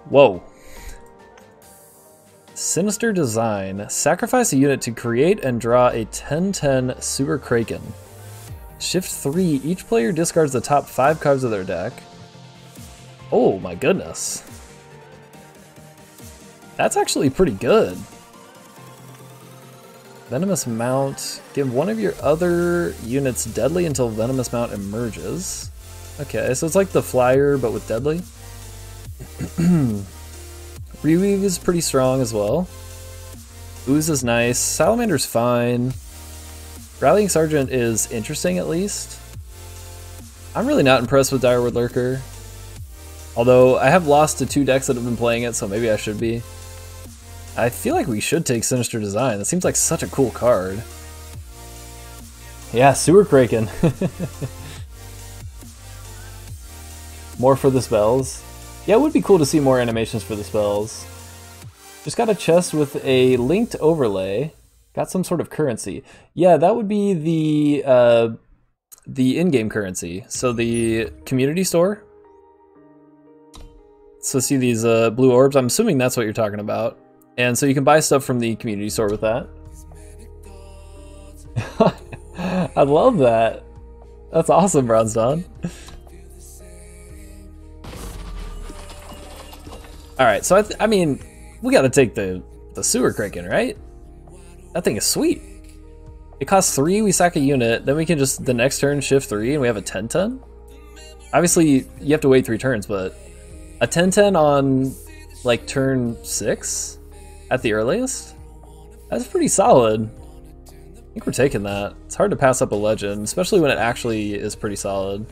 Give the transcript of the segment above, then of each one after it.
Whoa. Sinister Design. Sacrifice a unit to create and draw a 10/10 Super Kraken. Shift 3. Each player discards the top 5 cards of their deck. Oh my goodness. That's actually pretty good. Venomous Mount. Give one of your other units deadly until Venomous Mount emerges. Okay, so it's like the flyer but with deadly. Reweave is pretty strong as well. Ooze is nice. Salamander's fine. Rallying Sergeant is interesting at least. I'm really not impressed with Direward Lurker. Although I have lost to 2 decks that have been playing it, so maybe I should be. I feel like we should take Sinister Design. That seems like such a cool card. Yeah, Sewer Kraken. More for the spells. Yeah, it would be cool to see more animations for the spells. Just got a chest with a linked overlay. Got some sort of currency. Yeah, that would be the in-game currency. So the community store. So see these blue orbs? I'm assuming that's what you're talking about. And so you can buy stuff from the community store with that. I love that. That's awesome, Bronzedon. Alright, so I mean, we gotta take the Sewer Kraken, right? That thing is sweet. It costs 3, we sack a unit, then we can just, the next turn, shift 3, and we have a 10/10. Obviously, you have to wait 3 turns, but a 10/10 on, like, turn 6 at the earliest? That's pretty solid. I think we're taking that. It's hard to pass up a legend, especially when it actually is pretty solid.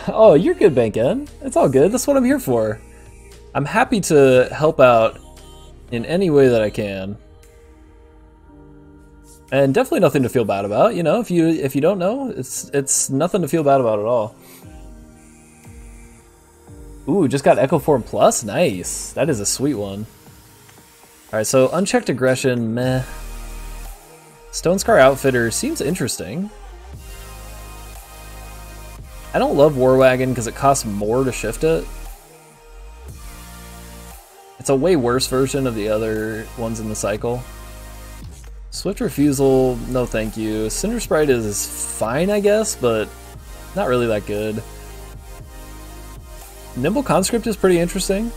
Oh, you're good, Banken. It's all good. That's what I'm here for. I'm happy to help out in any way that I can. And definitely nothing to feel bad about, you know, if you don't know, it's nothing to feel bad about at all. Ooh, just got Echo Form Plus? Nice. That is a sweet one. Alright, so Unchecked Aggression, meh. Stone Scar Outfitter seems interesting. I don't love War Wagon because it costs more to shift it. It's a way worse version of the other ones in the cycle. Swift Refusal, no thank you. Cinder Sprite is fine, I guess, but not really that good. Nimble Conscript is pretty interesting.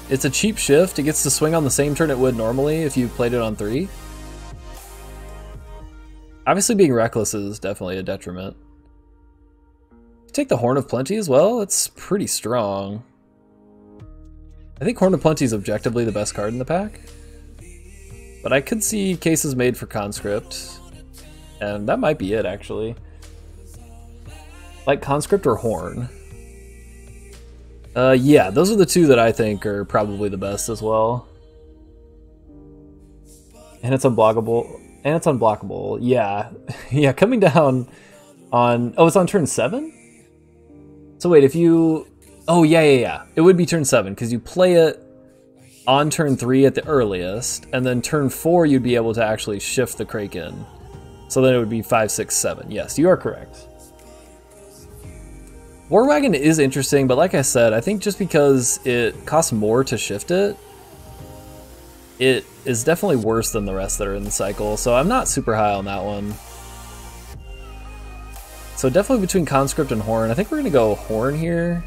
It's a cheap shift. It gets to swing on the same turn it would normally if you played it on 3. Obviously being reckless is definitely a detriment. Take the Horn of Plenty as well. It's pretty strong. I think Horn of Plenty is objectively the best card in the pack. But I could see cases made for Conscript. And that might be it, actually. Like Conscript or Horn. Yeah, those are the 2 that I think are probably the best as well. And it's unblockable. And it's unblockable. Yeah. Yeah, coming down on... Oh, it's on turn 7? So wait, if you... Oh, yeah. It would be turn 7, because you play it on turn 3 at the earliest, and then turn 4 you'd be able to actually shift the Kraken. So then it would be 5, 6, 7. Yes, you are correct. War Wagon is interesting, but like I said, I think just because it costs more to shift it, it is definitely worse than the rest that are in the cycle, so I'm not super high on that one. So definitely between Conscript and Horn. I think we're going to go Horn here.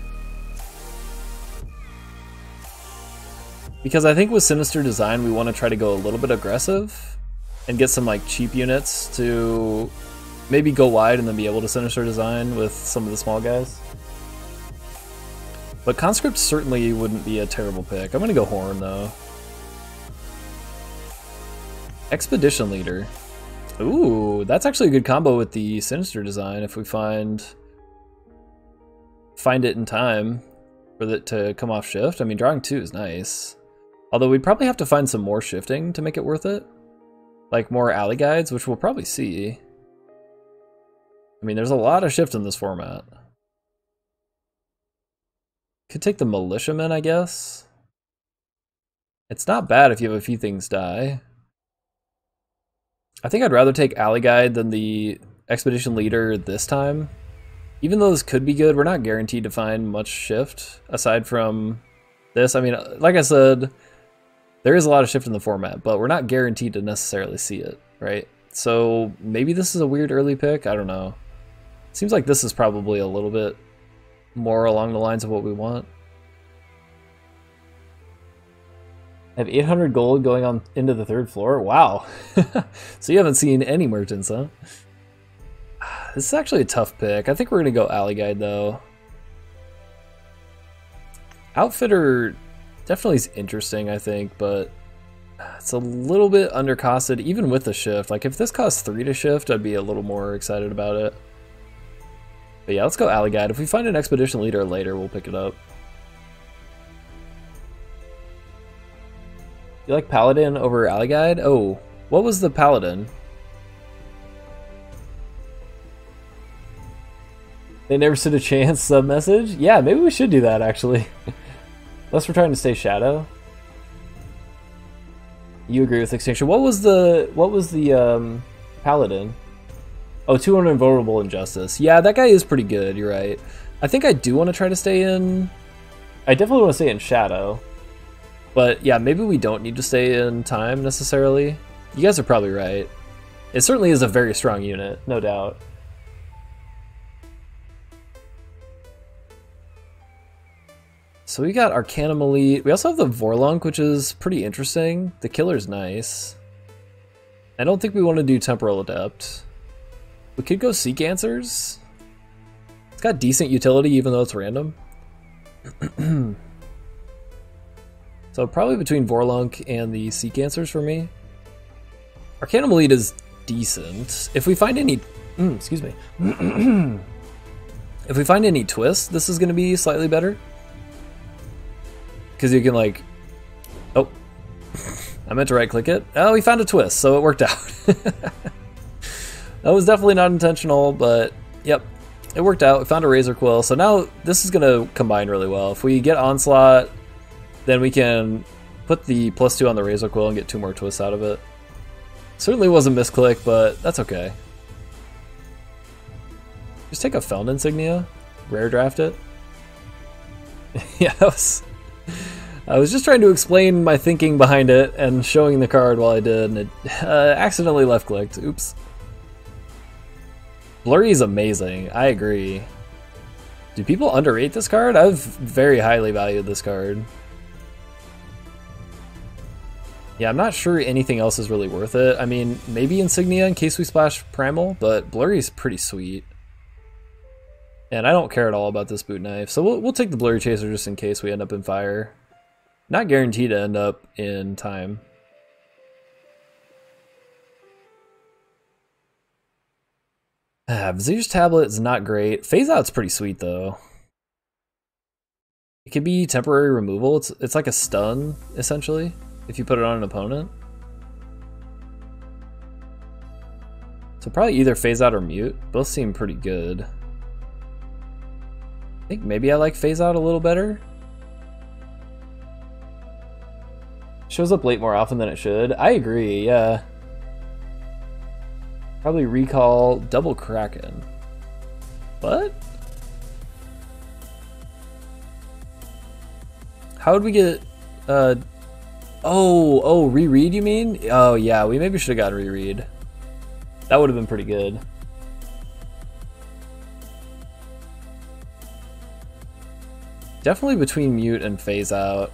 Because I think with Sinister Design, we want to try to go a little bit aggressive and get some like cheap units to maybe go wide and then be able to Sinister Design with some of the small guys. But Conscript certainly wouldn't be a terrible pick. I'm going to go Horn though. Expedition Leader. Ooh, that's actually a good combo with the Sinister Design if we find it in time for it to come off shift. I mean, drawing 2 is nice. Although we'd probably have to find some more shifting to make it worth it. Like more alley guides, which we'll probably see. I mean, there's a lot of shift in this format. Could take the Militiamen, I guess. It's not bad if you have a few things die. I think I'd rather take Alley Guide than the Expedition Leader this time. Even though this could be good, we're not guaranteed to find much shift aside from this. I mean, like I said, there is a lot of shift in the format, but we're not guaranteed to necessarily see it, right? So maybe this is a weird early pick. I don't know. Seems like this is probably a little bit more along the lines of what we want. I have 800 gold going on into the 3rd floor. Wow. So you haven't seen any merchants, huh? This is actually a tough pick. I think we're going to go Alley Guide, though. Outfitter definitely is interesting, I think, but it's a little bit undercosted, even with the shift. Like, if this costs 3 to shift, I'd be a little more excited about it. But yeah, let's go Alley Guide. If we find an Expedition Leader later, we'll pick it up. You like Paladin over Alley Guide? Oh, what was the Paladin? They never stood a chance sub-message? Yeah, maybe we should do that, actually. Unless we're trying to stay Shadow. You agree with Extinction. What was the Paladin? Oh, 200 Invulnerable Injustice. Yeah, that guy is pretty good, you're right. I think I do want to try to stay in... I definitely want to stay in Shadow. But yeah, maybe we don't need to stay in Time, necessarily. You guys are probably right. It certainly is a very strong unit, no doubt. So we got Arcanum Elite. We also have the Vorlunk, which is pretty interesting. The Killer's nice. I don't think we want to do Temporal Adept. We could go Seek Answers. It's got decent utility, even though it's random. So probably between Vorlunk and the Seek Answers for me. Arcanum Elite is decent. If we find any... excuse me. If we find any twists, this is going to be slightly better. Because you can, like... Oh. I meant to right-click it. Oh, we found a twist, so it worked out. That was definitely not intentional, but... Yep. It worked out. We found a Razor Quill. So now this is going to combine really well. If we get Onslaught, then we can put the +2 on the Razor Quill and get 2 more twists out of it. Certainly was a misclick, but that's okay. Just take a Feln Insignia, rare draft it. Yeah, that was... I was just trying to explain my thinking behind it and showing the card while I did, and it accidentally left-clicked. Oops. Blurry is amazing. I agree. Do people underrate this card? I've very highly valued this card. Yeah, I'm not sure anything else is really worth it. I mean, maybe Insignia in case we splash Primal, but Blurry is pretty sweet. And I don't care at all about this Boot Knife, so we'll take the Blurry Chaser just in case we end up in Fire. Not guaranteed to end up in Time. Vizier's Tablet is not great. Phase Out's pretty sweet, though. It could be temporary removal. It's like a stun, essentially, if you put it on an opponent. So probably either Phase Out or Mute. Both seem pretty good. I think maybe I like Phase Out a little better. Shows up late more often than it should. I agree, yeah. Probably recall Double Kraken. What? How would we get... Oh, reread you mean? Oh yeah, we maybe should have gotten reread. That would have been pretty good. Definitely between Mute and Phase Out.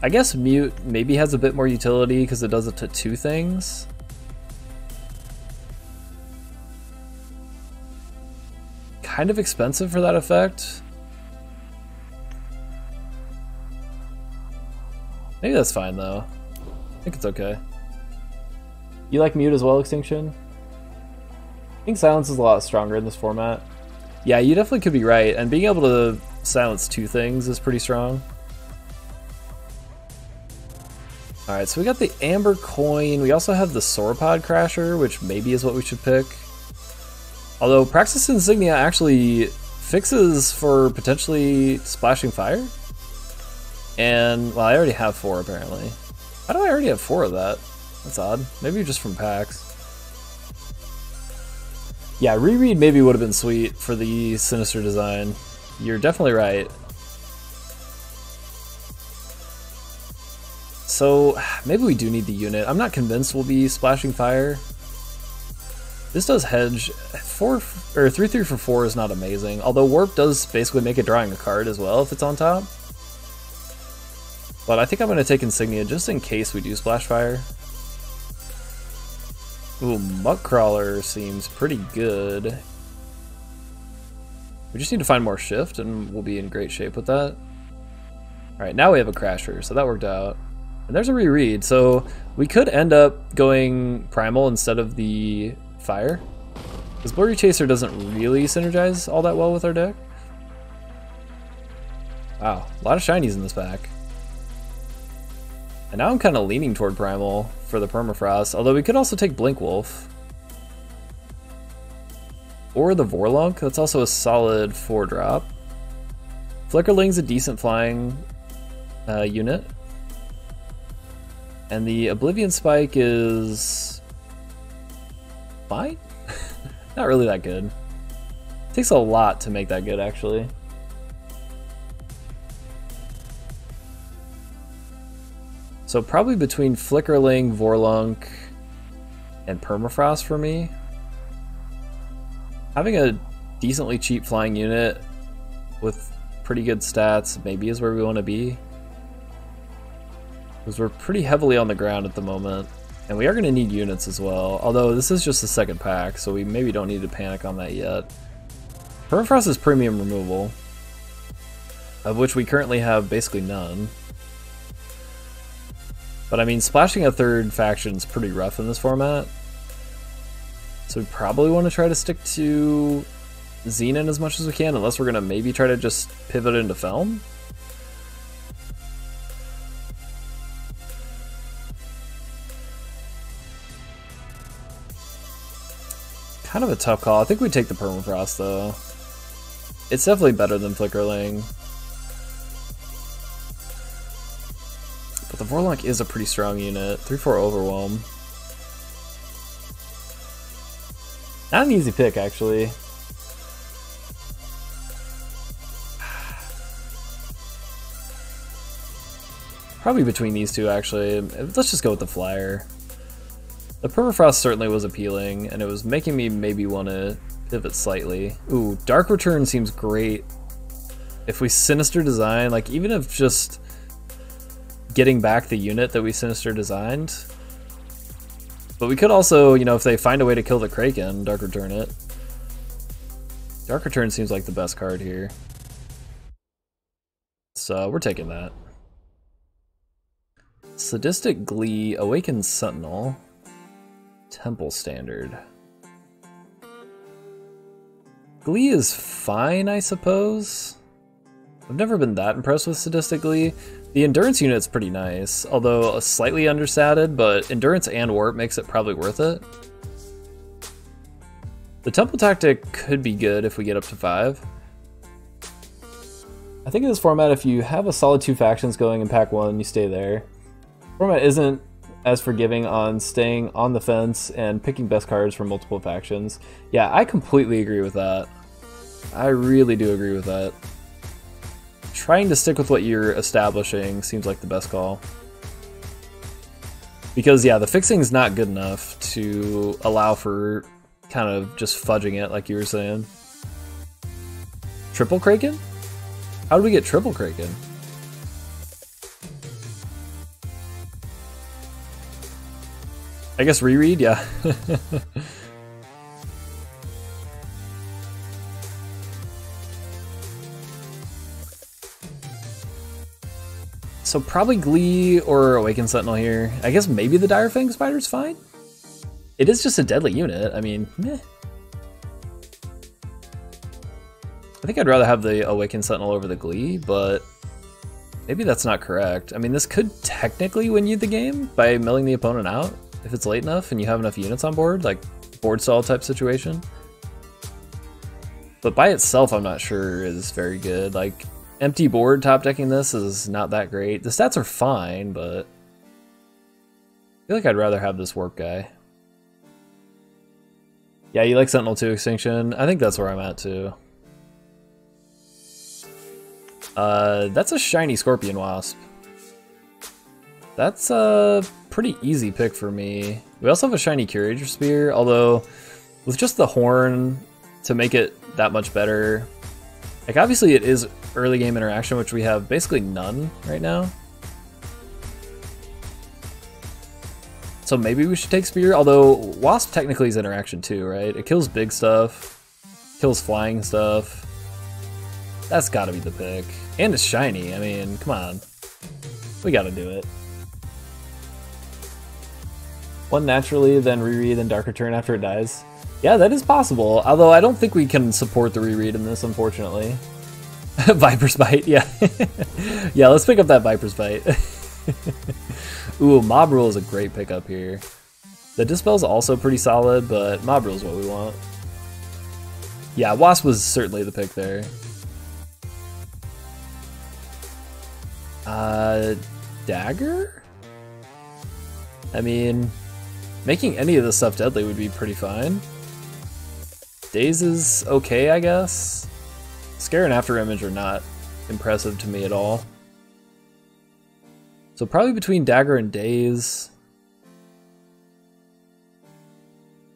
I guess Mute maybe has a bit more utility because it does it to 2 things. Kind of expensive for that effect. Maybe that's fine though. I think it's okay. You like Mute as well, Extinction? I think Silence is a lot stronger in this format. Yeah, you definitely could be right, and being able to silence 2 things is pretty strong. Alright, so we got the Amber Coin. We also have the Sauropod Crasher, which maybe is what we should pick. Although Praxis Insignia actually fixes for potentially splashing fire. And, well, I already have 4 apparently. How do I already have 4 of that? That's odd. Maybe just from packs. Yeah, reread maybe would have been sweet for the Sinister Design. You're definitely right. So maybe we do need the unit. I'm not convinced we'll be splashing fire. This does hedge. 3/3 for 4 is not amazing. Although warp does basically make it drawing a card as well if it's on top. But I think I'm going to take Insignia just in case we do splash fire. Ooh, Muck Crawler seems pretty good. We just need to find more shift and we'll be in great shape with that. Alright, now we have a Crasher, so that worked out. And there's a reread, so we could end up going Primal instead of the Fire. Because Blurry Chaser doesn't really synergize all that well with our deck. Wow, a lot of shinies in this pack. And now I'm kind of leaning toward Primal for the Permafrost, although we could also take Blink Wolf. Or the Vorlunk, that's also a solid 4-drop. Flickerling's a decent flying unit. And the Oblivion Spike is fine? Not really that good. Takes a lot to make that good, actually. So probably between Flickerling, Vorlunk, and Permafrost for me. Having a decently cheap flying unit with pretty good stats maybe is where we want to be. Because we're pretty heavily on the ground at the moment. And we are going to need units as well. Although this is just the second pack, so we maybe don't need to panic on that yet. Permafrost is premium removal, of which we currently have basically none. But I mean, splashing a third faction is pretty rough in this format. So we probably want to try to stick to Xenan as much as we can, unless we're going to maybe try to just pivot into Felm. Kind of a tough call. I think we take the Permafrost though. It's definitely better than Flickerling. But the Vorlunk is a pretty strong unit. 3/4 Overwhelm. Not an easy pick, actually. Probably between these two, actually. Let's just go with the Flyer. The Permafrost certainly was appealing, and it was making me maybe want to pivot slightly. Ooh, Dark Return seems great. If we Sinister Design, like even if just getting back the unit that we Sinister Designed. But we could also, you know, if they find a way to kill the Kraken, Dark Return it. Dark Return seems like the best card here. So we're taking that. Sadistic Glee, Awakened Sentinel. Temple Standard. Glee is fine, I suppose. I've never been that impressed with Sadistic Glee. The Endurance unit's pretty nice, although slightly understated, but Endurance and Warp makes it probably worth it. The Temple Tactic could be good if we get up to 5. I think in this format, if you have a solid 2 factions going in pack 1, you stay there. The format isn't as forgiving on staying on the fence and picking best cards from multiple factions. Yeah, I completely agree with that. I really do agree with that. Trying to stick with what you're establishing seems like the best call. Because yeah, the fixing's not good enough to allow for kind of just fudging it like you were saying. Triple Kraken? How did we get Triple Kraken? I guess reread, yeah. So probably Glee or Awakened Sentinel here. I guess maybe the Dire Fang Spider's fine. It is just a deadly unit. I mean, meh. I think I'd rather have the Awakened Sentinel over the Glee, but maybe that's not correct. I mean, this could technically win you the game by milling the opponent out if it's late enough and you have enough units on board, like board stall type situation. But by itself, I'm not sure is very good. Like, empty board top decking this is not that great. The stats are fine, but I feel like I'd rather have this Warp guy. Yeah, you like Sentinel 2 Extinction? I think that's where I'm at too. That's a shiny Scorpion Wasp. That's a pretty easy pick for me. We also have a shiny Curator Spear, although with just the horn to make it that much better. Like obviously it is early game interaction, which we have basically none right now. So maybe we should take Spear, although Wasp technically is interaction too, right? It kills big stuff, kills flying stuff. That's gotta be the pick. And it's shiny, I mean, come on. We gotta do it. One naturally, then reread, then Dark Return after it dies. Yeah, that is possible, although I don't think we can support the reread in this, unfortunately. Viper's Bite, yeah. Yeah, let's pick up that Viper's Bite. Ooh, Mob Rule is a great pickup here. The Dispel's also pretty solid, but Mob Rule is what we want. Yeah, Wasp was certainly the pick there. Dagger? I mean, making any of this stuff deadly would be pretty fine. Daze is okay, I guess. Scare and After Image are not impressive to me at all. So probably between Dagger and Daze.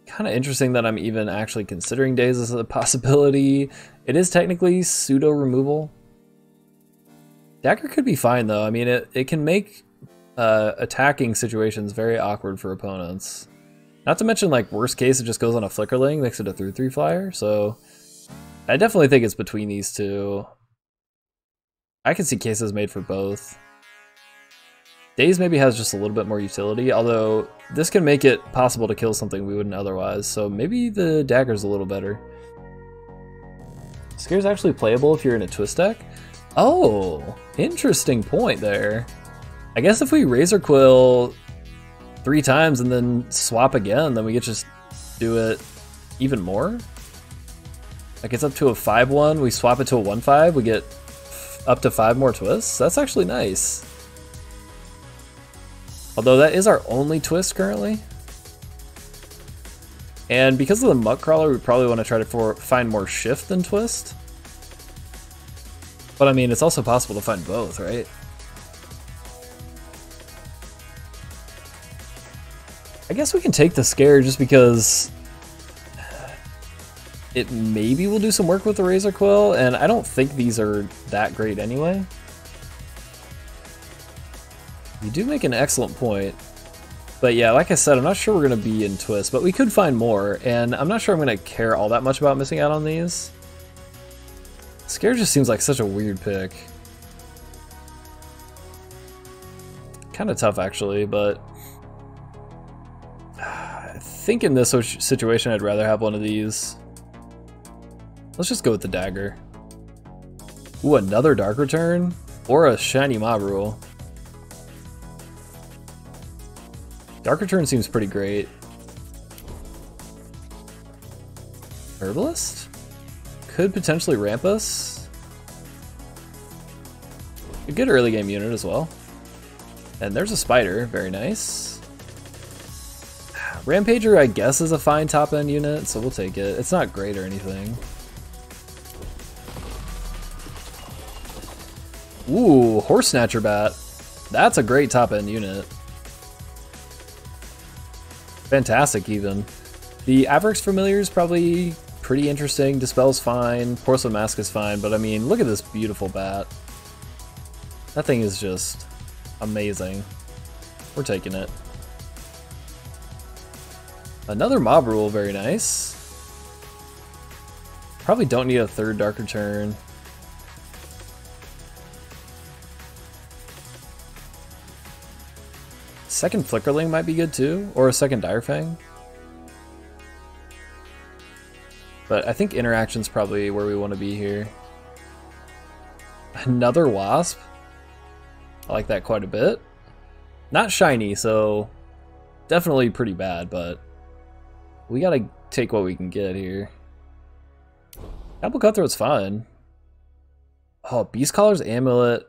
Kind of interesting that I'm even actually considering Daze as a possibility. It is technically pseudo removal. Dagger could be fine though. I mean, it can make attacking situations very awkward for opponents. Not to mention, like, worst case, it just goes on a Flickerling, makes it a 3/3 flyer. So I definitely think it's between these two. I can see cases made for both. Daze maybe has just a little bit more utility, although this can make it possible to kill something we wouldn't otherwise, so maybe the Dagger's a little better. Scare's actually playable if you're in a twist deck? Oh, interesting point there. I guess if we Razor Quill 3 times and then swap again, then we could just do it even more? Like it's up to a 5/1, we swap it to a 1/5, we get up to 5 more twists? That's actually nice. Although that is our only twist currently. And because of the Muck Crawler, we probably want to try to find more shift than twist. But I mean, it's also possible to find both, right? I guess we can take the Scare just because it maybe will do some work with the Razor Quill, and I don't think these are that great anyway. You do make an excellent point. But yeah, like I said, I'm not sure we're going to be in twist, but we could find more, and I'm not sure I'm going to care all that much about missing out on these. Scare just seems like such a weird pick. Kind of tough actually, but I think in this situation I'd rather have one of these. Let's just go with the Dagger. Ooh, another Dark Return? Or a shiny Mob Rule. Dark Return seems pretty great. Herbalist? Could potentially ramp us. A good early game unit as well. And there's a Spider, very nice. Rampager, I guess, is a fine top end unit, so we'll take it. It's not great or anything. Ooh, Horse Snatcher Bat. That's a great top end unit. Fantastic, even. The Averix Familiar is probably pretty interesting. Dispel's fine. Porcelain Mask is fine, but I mean, look at this beautiful bat. That thing is just amazing. We're taking it. Another Mob Rule, very nice. Probably don't need a third Dark Return. Second Flickerling might be good too, or a second Dire Fang. But I think interaction's probably where we want to be here. Another Wasp. I like that quite a bit. Not shiny, so definitely pretty bad, but we gotta take what we can get here. Apple Cutthroat's fine. Oh, Beast Caller's Amulet.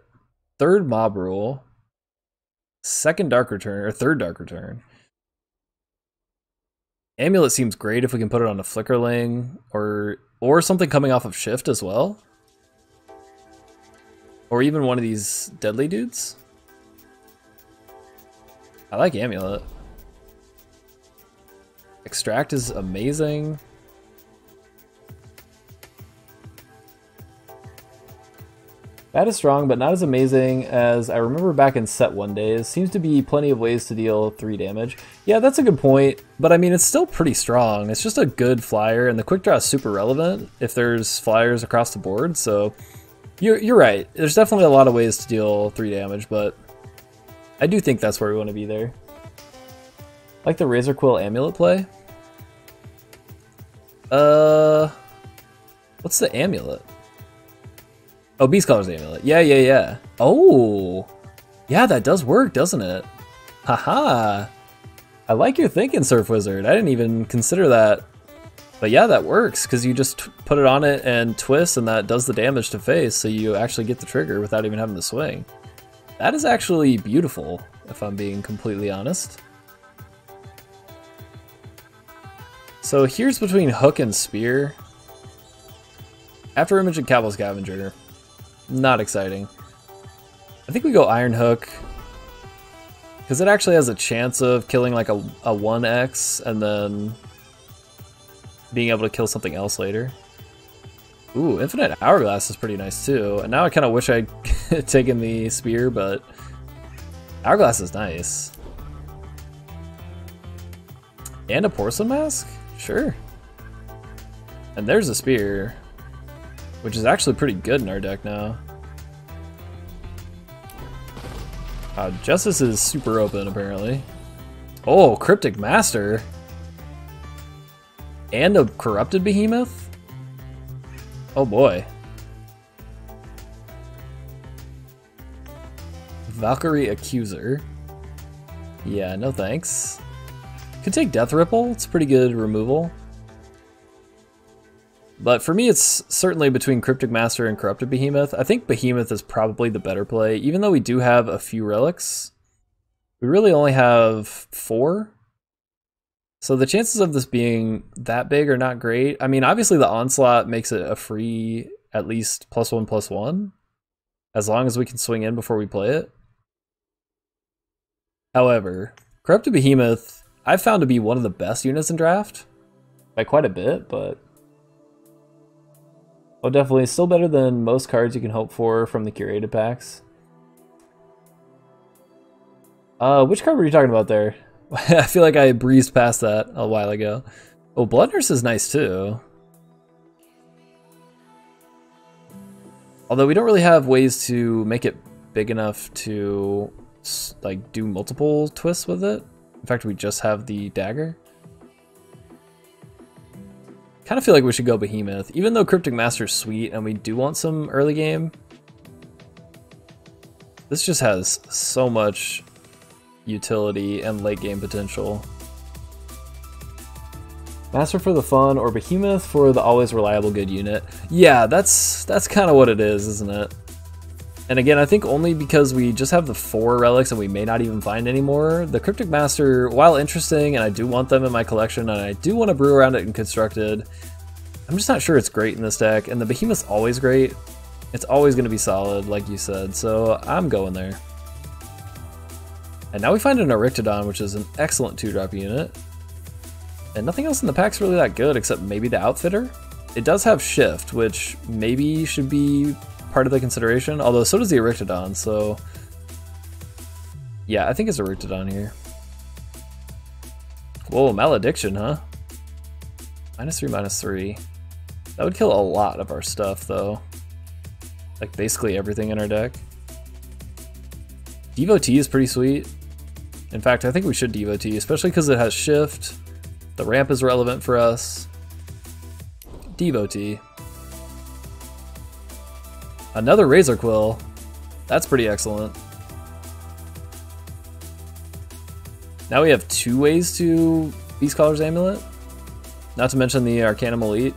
Third Mob Rule. Second Dark Return, or third Dark Return. Amulet seems great if we can put it on a Flickerling or something coming off of Shift as well. Or even one of these deadly dudes. I like Amulet. Extract is amazing. That is strong, but not as amazing as I remember back in set 1 days. Seems to be plenty of ways to deal 3 damage. Yeah, that's a good point, but I mean, it's still pretty strong. It's just a good flyer, and the quick draw is super relevant if there's flyers across the board, so you're right. There's definitely a lot of ways to deal 3 damage, but I do think that's where we want to be there. Like the Razor Quill Amulet play. What's the amulet? Oh, Beast Caller's Amulet. Yeah. Oh, yeah, that does work, doesn't it? Haha. I like your thinking, Surf Wizard. I didn't even consider that. But yeah, that works, because you just put it on it and twist, and that does the damage to face, so you actually get the trigger without even having to swing. That is actually beautiful, if I'm being completely honest. So here's between Hook and Spear. After Image and Cavil Scavenger. Not exciting. I think we go Iron Hook, because it actually has a chance of killing like a 1x and then being able to kill something else later. Ooh, Infinite Hourglass is pretty nice too. And now I kind of wish I'd taken the Spear, but Hourglass is nice. And a Porcelain Mask? Sure. And there's a Spear, which is actually pretty good in our deck now. Justice is super open, apparently. Oh, Cryptic Master. And a Corrupted Behemoth? Oh boy. Valkyrie Accuser. Yeah, no thanks. Could take Death Ripple, it's pretty good removal. But for me, it's certainly between Cryptic Master and Corrupted Behemoth. I think Behemoth is probably the better play. Even though we do have a few relics, we really only have 4. So the chances of this being that big are not great. I mean, obviously the Onslaught makes it a free at least +1/+1, as long as we can swing in before we play it. However, Corrupted Behemoth I've found to be one of the best units in draft, by quite a bit, but oh, definitely still better than most cards you can hope for from the curated packs. Which card were you talking about there? I feel like I breezed past that a while ago. Oh, Blood Nurse is nice too. Although we don't really have ways to make it big enough to like do multiple twists with it. In fact, we just have the dagger. Kind of feel like we should go Behemoth, even though Cryptic Master's sweet and we do want some early game. This just has so much utility and late game potential. Master for the fun or Behemoth for the always reliable good unit. Yeah, that's kind of what it is, isn't it? And again, I think only because we just have the 4 relics and we may not even find any more. The Cryptic Master, while interesting, and I do want them in my collection, and I do want to brew around it in Constructed, I'm just not sure it's great in this deck. And the Behemoth's always great. It's always going to be solid, like you said, so I'm going there. And now we find an Erictodon, which is an excellent 2-drop unit. And nothing else in the pack's really that good, except maybe the Outfitter. It does have Shift, which maybe should be part of the consideration, although so does the Erictodon, so yeah, I think it's Erictodon here. Whoa, Malediction, huh? -3, -3. That would kill a lot of our stuff, though. Like, basically everything in our deck. Devotee is pretty sweet. In fact, I think we should Devotee, especially because it has Shift. The ramp is relevant for us. Devotee. Another Razor Quill. That's pretty excellent. Now we have 2 ways to Beast Caller's Amulet. Not to mention the Arcanum Elite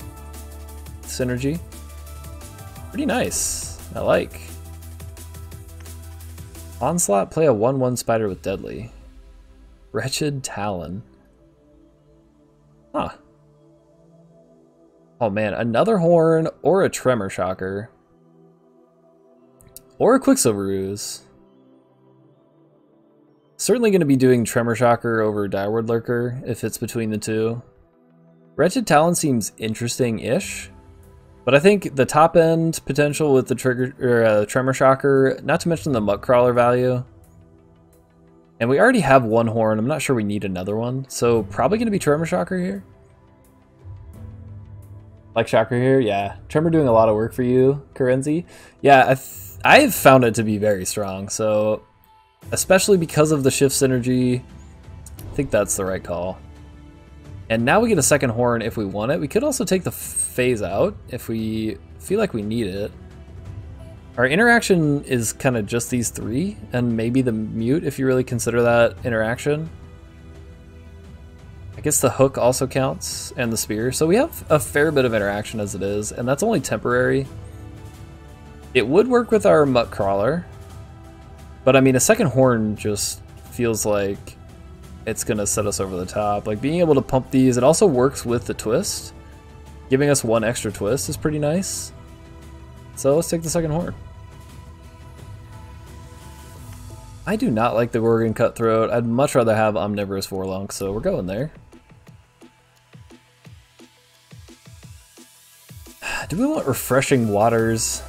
synergy. Pretty nice. I like. Onslaught, play a 1/1 spider with Deadly. Wretched Talon. Huh. Oh man, another horn or a tremor shocker. Or a Quicksilver Ooze. Certainly going to be doing Tremor Shocker over Direward Lurker if it's between the two. Wretched Talon seems interesting-ish, but I think the top end potential with the Tremor Shocker, not to mention the Muck Crawler value. And we already have one horn, I'm not sure we need another one, so probably going to be Tremor Shocker here. Like Shocker here? Yeah. Tremor doing a lot of work for you, Karenzi. Yeah, I have found it to be very strong, so especially because of the shift synergy, I think that's the right call. And now we get a second horn if we want it. We could also take the phase out if we feel like we need it. Our interaction is kind of just these three, and maybe the mute if you really consider that interaction. I guess the hook also counts, and the spear. So we have a fair bit of interaction as it is, and that's only temporary. It would work with our Muck Crawler, but I mean, a second horn just feels like it's gonna set us over the top. Like, being able to pump these, it also works with the twist. Giving us one extra twist is pretty nice. So let's take the second horn. I do not like the Gorgon Cutthroat. I'd much rather have Omnivorous Vorlunk, so we're going there. Do we want Refreshing Waters?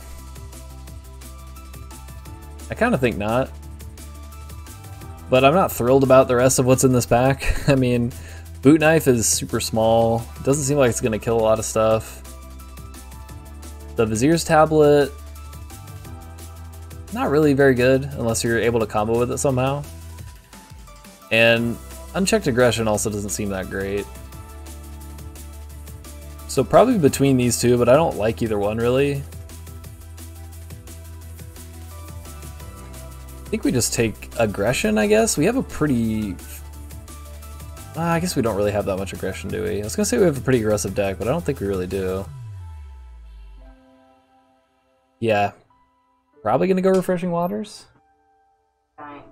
I kind of think not. But I'm not thrilled about the rest of what's in this pack. I mean, Boot Knife is super small. It doesn't seem like it's going to kill a lot of stuff. The Vizier's Tablet, not really very good unless you're able to combo with it somehow. And Unchecked Aggression also doesn't seem that great. So probably between these two, but I don't like either one really. I think we just take Aggression, I guess. We have a pretty... I guess we don't really have that much aggression, do we? I was going to say we have a pretty aggressive deck, but I don't think we really do. Yeah. Probably going to go Refreshing Waters? Fine.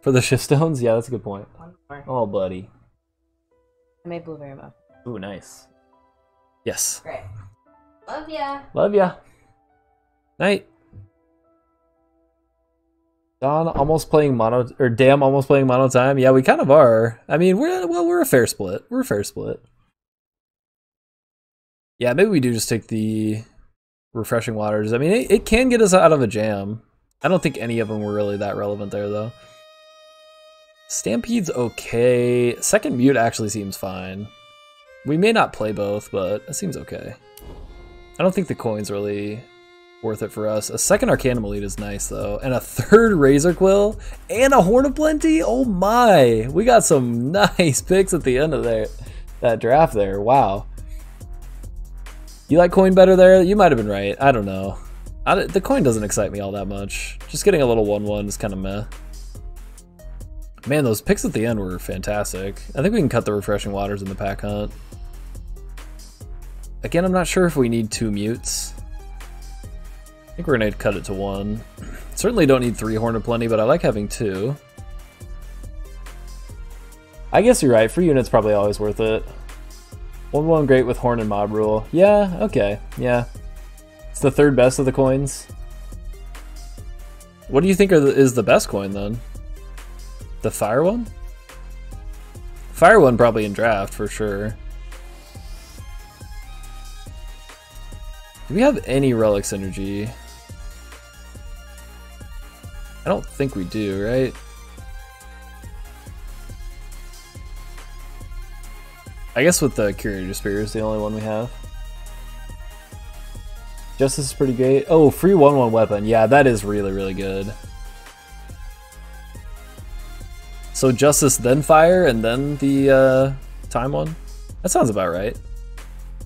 For the Shift Stones? Yeah, that's a good point. One more. Oh, buddy. I made blueberry muffin. Ooh, nice. Yes. Great. Love ya. Love ya. Night. Don almost playing mono, or Damn almost playing mono time. Yeah, we kind of are. I mean, we're a fair split. We're a fair split. Yeah, maybe we do just take the Refreshing Waters. I mean, it can get us out of a jam. I don't think any of them were really that relevant there, though. Stampede's okay. Second Mute actually seems fine. We may not play both, but it seems okay. I don't think the coin's really worth it for us. A second Arcanum Elite is nice, though. And a third Razor Quill and a Horn of Plenty? Oh my! We got some nice picks at the end of that draft there. Wow. You like coin better there? You might have been right. I don't know. The coin doesn't excite me all that much. Just getting a little 1/1 is kind of meh. Man, those picks at the end were fantastic. I think we can cut the Refreshing Waters in the pack hunt. Again, I'm not sure if we need 2 mutes. I think we're going to cut it to 1. Certainly don't need 3 Horn of Plenty, but I like having 2. I guess you're right. Free unit's probably always worth it. 1/1 great with Horn and Mob Rule. Yeah, okay. Yeah. It's the third best of the coins. What do you think is the best coin, then? The Fire one? Fire one probably in draft, for sure. Do we have any Relic Synergy? I don't think we do, right? I guess with the Curator Spear is the only one we have. Justice is pretty great. Oh, free 1/1 weapon. Yeah, that is really, really good. So Justice, then Fire, and then the Time one? That sounds about right.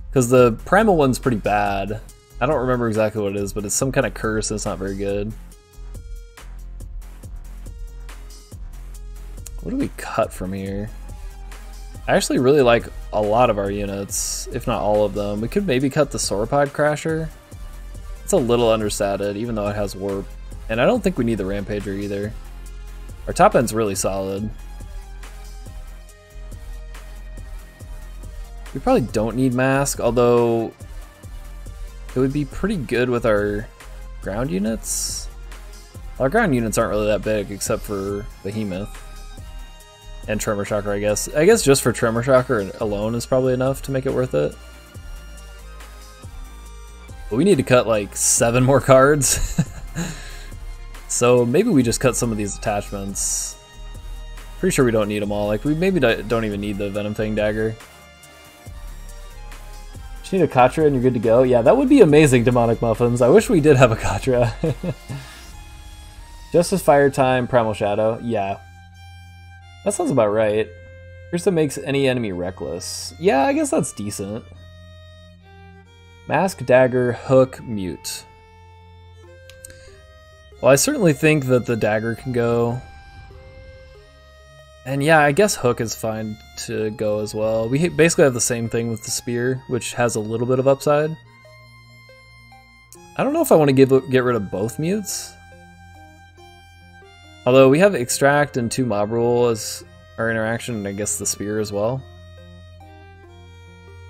Because the Primal one's pretty bad. I don't remember exactly what it is, but it's some kind of curse and it's not very good. What do we cut from here? I actually really like a lot of our units, if not all of them. We could maybe cut the Sauropod Crasher. It's a little understated, even though it has Warp. And I don't think we need the Rampager either. Our top end's really solid. We probably don't need mask, although it would be pretty good with our ground units. Our ground units aren't really that big except for Behemoth and Tremor Shocker, I guess. I guess just for Tremor Shocker alone is probably enough to make it worth it. But we need to cut like 7 more cards. So maybe we just cut some of these attachments. Pretty sure we don't need them all. Like, we maybe don't even need the Venom Fang Dagger. Just need a Katra and you're good to go. Yeah, that would be amazing, Demonic Muffins. I wish we did have a Katra. Justice Fire Time, Primal Shadow. Yeah. That sounds about right. Here's what makes any enemy reckless. Yeah, I guess that's decent. Mask, Dagger, Hook, Mute. Well, I certainly think that the Dagger can go. And yeah, I guess Hook is fine to go as well. We basically have the same thing with the Spear, which has a little bit of upside. I don't know if I want to get rid of both Mutes. Although we have Extract and 2 Mob Rule as our interaction, and I guess the Spear as well.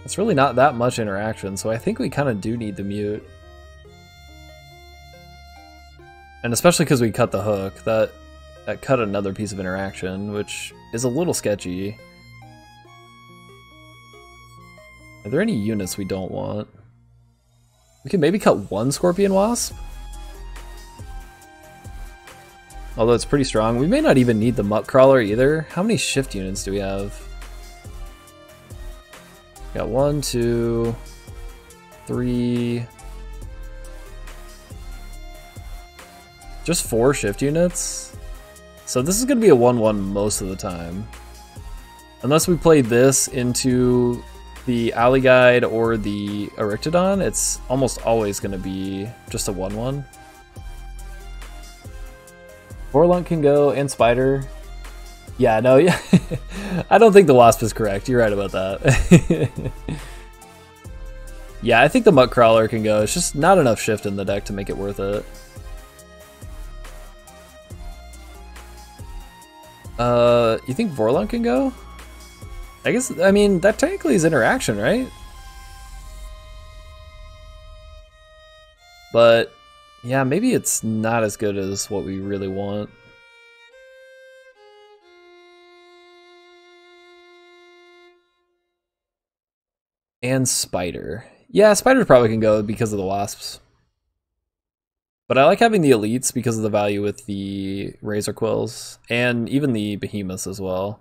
It's really not that much interaction, so I think we kind of do need the Mute. And especially because we cut the Hook, that cut another piece of interaction, which is a little sketchy. Are there any units we don't want? We could maybe cut 1 Scorpion Wasp? Although it's pretty strong. We may not even need the Muck Crawler either. How many shift units do we have? Got 1, 2, 3... Just 4 shift units? So this is going to be a 1-1 most of the time. Unless we play this into the Alley Guide or the Erictodon, it's almost always going to be just a 1-1. Vorlunk can go, and Spider. Yeah, no, yeah. I don't think the Wasp is correct. You're right about that. Yeah, I think the Muck Crawler can go. It's just not enough shift in the deck to make it worth it. You think Vorlunk can go? I guess, I mean, that technically is interaction, right? But, yeah, maybe it's not as good as what we really want. And Spider. Yeah, Spider probably can go because of the Wasps. But I like having the Elites because of the value with the Razor Quills, and even the Behemoths as well.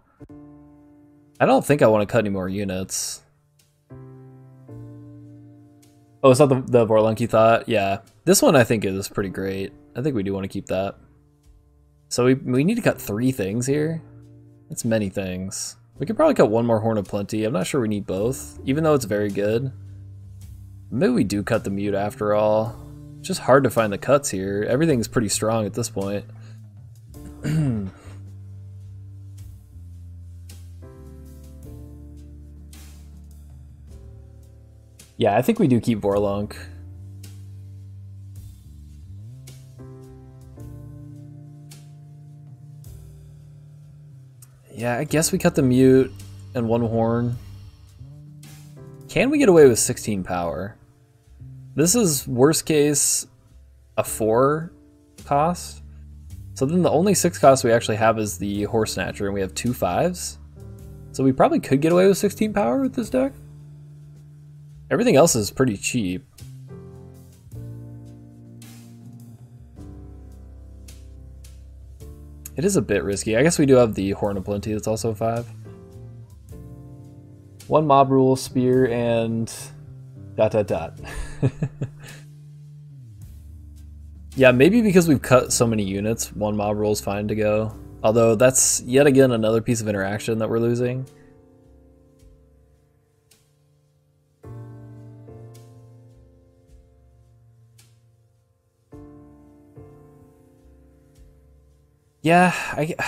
I don't think I want to cut any more units. Oh, it's not the Vorlunk you thought? Yeah. This one I think is pretty great. I think we do want to keep that. So we need to cut 3 things here? That's many things. We could probably cut 1 more Horn of Plenty. I'm not sure we need both, even though it's very good. Maybe we do cut the Mute after all. It's just hard to find the cuts here. Everything's pretty strong at this point. Yeah, I think we do keep Vorlunk. Yeah, I guess we cut the Mute and 1 Horn. Can we get away with 16 power? This is, worst case, a 4 cost. So then the only 6 cost we actually have is the Horse Snatcher, and we have 2 5s. So we probably could get away with 16 power with this deck. Everything else is pretty cheap. It is a bit risky. I guess we do have the Horn of Plenty that's also 5. 1 Mob Rule, Spear, and... ... Yeah, maybe because we've cut so many units, 1 Mob Rule is fine to go. Although that's yet again another piece of interaction that we're losing. Yeah,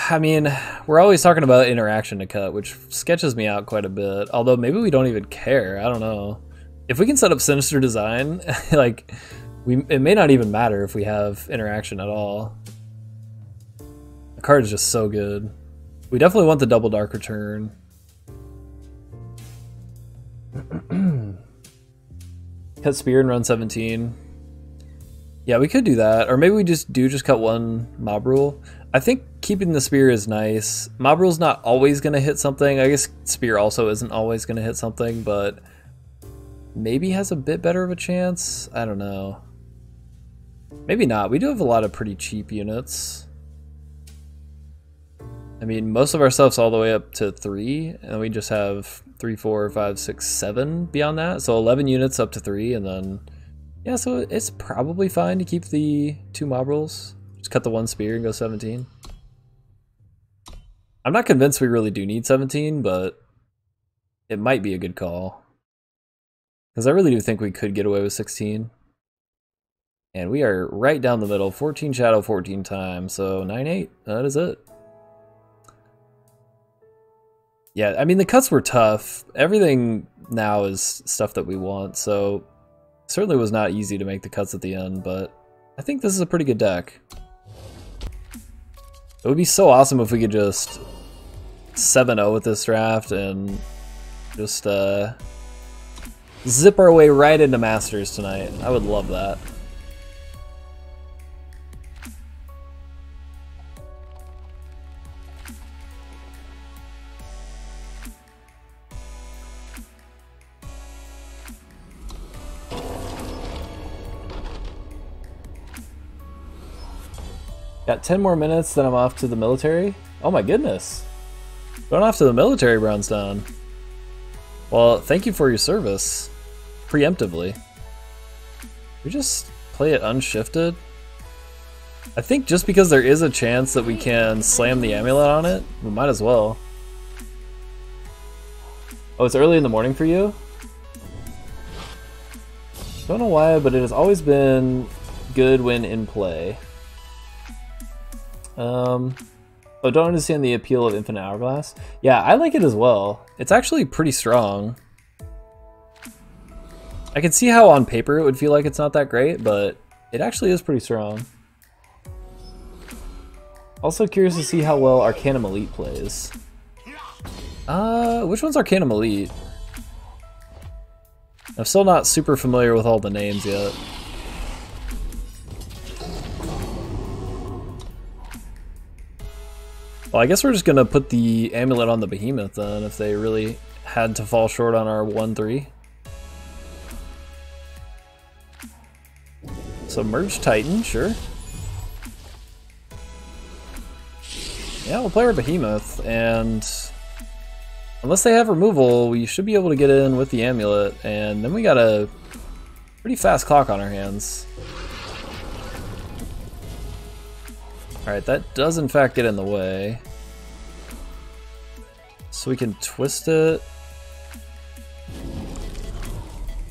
I mean, we're always talking about interaction to cut, which sketches me out quite a bit. Although maybe we don't even care. I don't know. If we can set up Sinister Design, like, it may not even matter if we have interaction at all. The card is just so good. We definitely want the Double Dark Return. Cut spear and run 17. Yeah, we could do that. Or maybe we just cut one mob rule. I think keeping the spear is nice. Mob rule's not always going to hit something. I guess spear also isn't always going to hit something, but maybe has a bit better of a chance. I don't know. Maybe not. We do have a lot of pretty cheap units. I mean, most of our stuff's all the way up to 3, and we just have 3, 4, 5, 6, 7 beyond that. So 11 units up to 3, and then, yeah, so it's probably fine to keep the 2 mob rolls. Just cut the 1 spear and go 17. I'm not convinced we really do need 17, but it might be a good call. Because I really do think we could get away with 16. And we are right down the middle, 14 shadow, 14 time, so 9-8, that is it. Yeah, I mean, the cuts were tough. Everything now is stuff that we want, so it certainly was not easy to make the cuts at the end, but I think this is a pretty good deck. It would be so awesome if we could just 7-0 with this draft and just zip our way right into Masters tonight. I would love that. Got 10 more minutes, then I'm off to the military. Oh my goodness. Going off to the military, Brownstone. Well, thank you for your service. Preemptively. We just play it unshifted. I think just because there is a chance that we can slam the amulet on it, we might as well. Oh, it's early in the morning for you? Don't know why, but it has always been good when in play. Oh, don't understand the appeal of Infinite Hourglass. Yeah, I like it as well. It's actually pretty strong. I can see how on paper it would feel like it's not that great, but it actually is pretty strong. Also curious to see how well Arcanum Elite plays. Which one's Arcanum Elite? I'm still not super familiar with all the names yet. Well, I guess we're just gonna put the amulet on the behemoth then, if they really had to fall short on our 1-3. Submerged Titan, sure. Yeah, we'll play our behemoth, and unless they have removal, we should be able to get in with the amulet, and then we got a pretty fast clock on our hands. Alright, that does in fact get in the way. So we can twist it.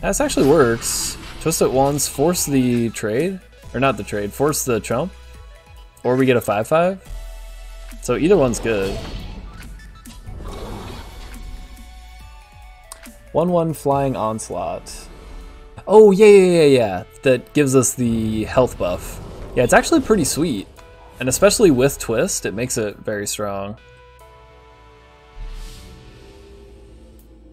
This actually works. Twist it once, force the trade. Or not the trade, force the chump. Or we get a 5-5. So either one's good. 1-1 Flying Onslaught. Oh, yeah. That gives us the health buff. Yeah, it's actually pretty sweet. And especially with twist, it makes it very strong.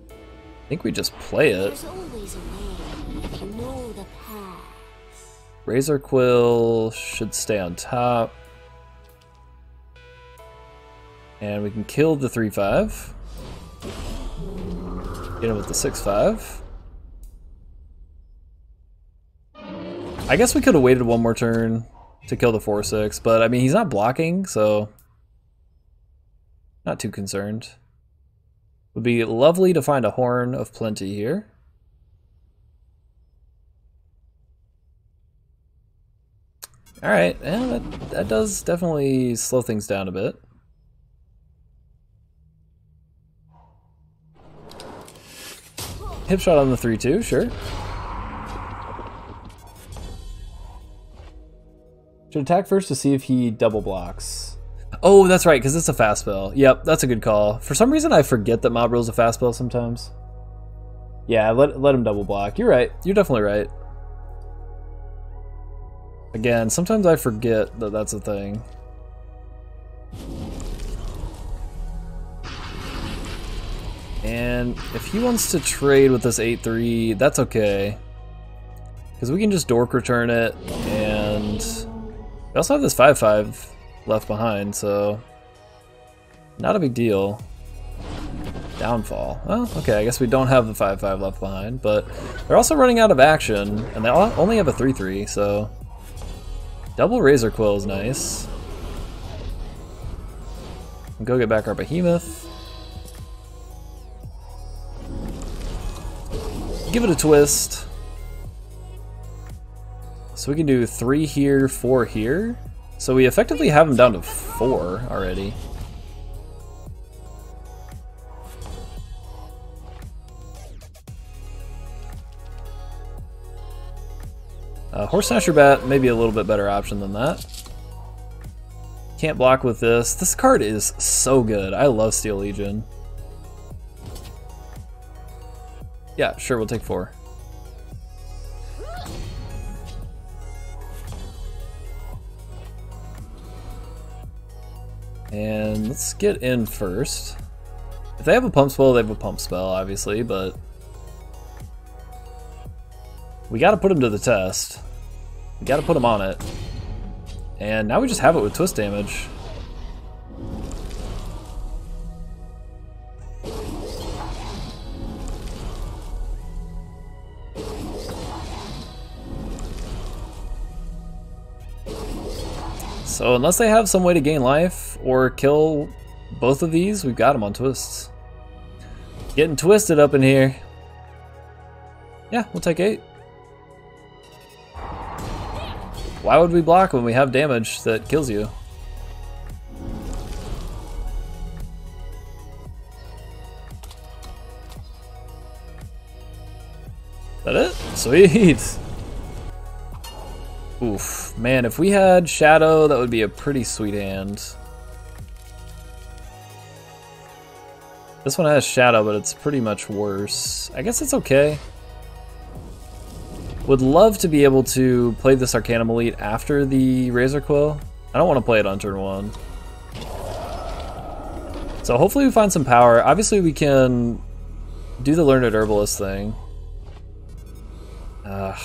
I think we just play it. There's always a way if you know the path. Razor Quill should stay on top. And we can kill the 3-5. Get him with the 6-5. I guess we could have waited one more turn to kill the 4-6, but I mean, he's not blocking, so not too concerned. Would be lovely to find a Horn of Plenty here. Alright, and that does definitely slow things down a bit. Hip shot on the 3-2, sure. Should attack first to see if he double blocks. Oh, that's right, because it's a fast spell. Yep, that's a good call. For some reason, I forget that Mob Rule's a fast spell sometimes. Yeah, let him double block. You're right. You're definitely right. Again, sometimes I forget that that's a thing. And if he wants to trade with this 8-3, that's okay. Because we can just dork return it, and we also have this 5-5 left behind, so not a big deal. Downfall. Oh, okay, I guess we don't have the 5-5 left behind, but they're also running out of action, and they only have a 3-3, so double Razor Quill is nice. And go get back our Behemoth. Give it a twist. So we can do 3 here, 4 here. So we effectively have him down to 4 already. Horse Snatcher Bat may be a little bit better option than that. Can't block with this. This card is so good. I love Steel Legion. Yeah, sure, we'll take 4. And let's get in first. If they have a pump spell, they have a pump spell, obviously, but we gotta put him to the test. We gotta put him on it. And now we just have it with twist damage. So unless they have some way to gain life or kill both of these, we've got them on twists. Getting twisted up in here. Yeah, we'll take 8. Why would we block when we have damage that kills you? That it? Sweet! Oof. Man, if we had Shadow, that would be a pretty sweet hand. This one has Shadow, but it's pretty much worse. I guess it's okay. Would love to be able to play this Arcanum Elite after the Razor Quill. I don't want to play it on turn 1. So hopefully we find some power. Obviously we can do the Learned Herbalist thing. I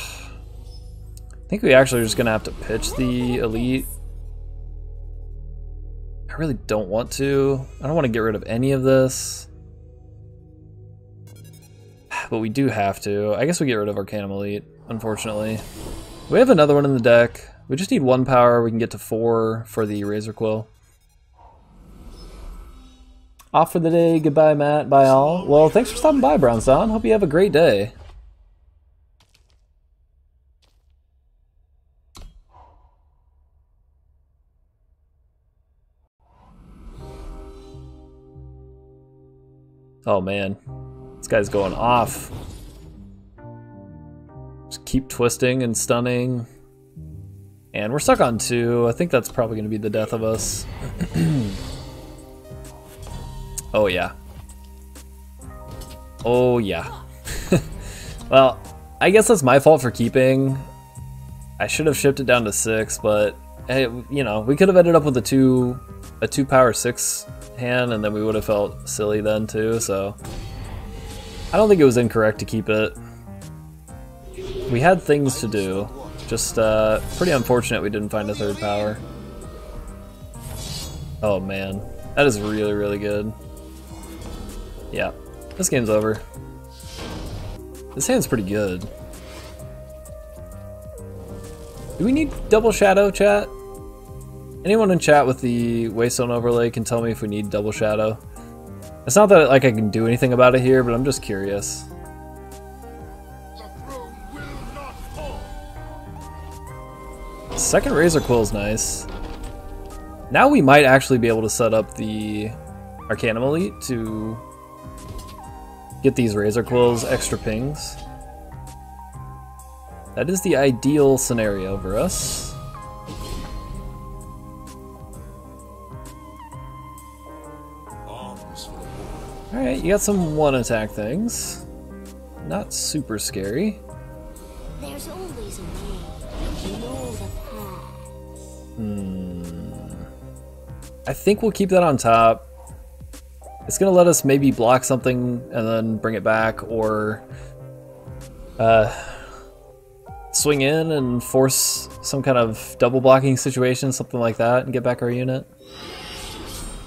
think we actually are just going to have to pitch the Elite. I really don't want to. I don't want to get rid of any of this. But we do have to. I guess we get rid of Arcanum Elite, unfortunately. We have another one in the deck. We just need 1 power. We can get to 4 for the Razor Quill. Off for the day. Goodbye, Matt. Bye, all. Well, thanks for stopping by, Brownstone. Hope you have a great day. Oh, man. This guy's going off. Just keep twisting and stunning. And we're stuck on 2. I think that's probably going to be the death of us. Oh, yeah. Oh, yeah. Well, I guess that's my fault for keeping. I should have shipped it down to 6, but hey, you know, we could have ended up with a 2 power 6 hand, and then we would have felt silly then too, so I don't think it was incorrect to keep it. We had things to do. Just pretty unfortunate we didn't find a 3rd power. Oh man, that is really, really good. Yeah, this game's over. This hand's pretty good. Do we need double Shadow, chat? Anyone in chat with the Waystone overlay can tell me if we need double Shadow. It's not that like I can do anything about it here, but I'm just curious. Second Razor Quill is nice. Now we might actually be able to set up the Arcanum Elite to get these Razor Quills extra pings. That is the ideal scenario for us. Alright, you got some 1 attack things. Not super scary. There's always a way. You know the path. I think we'll keep that on top. It's gonna let us maybe block something and then bring it back, or swing in and force some kind of double blocking situation, something like that, and get back our unit.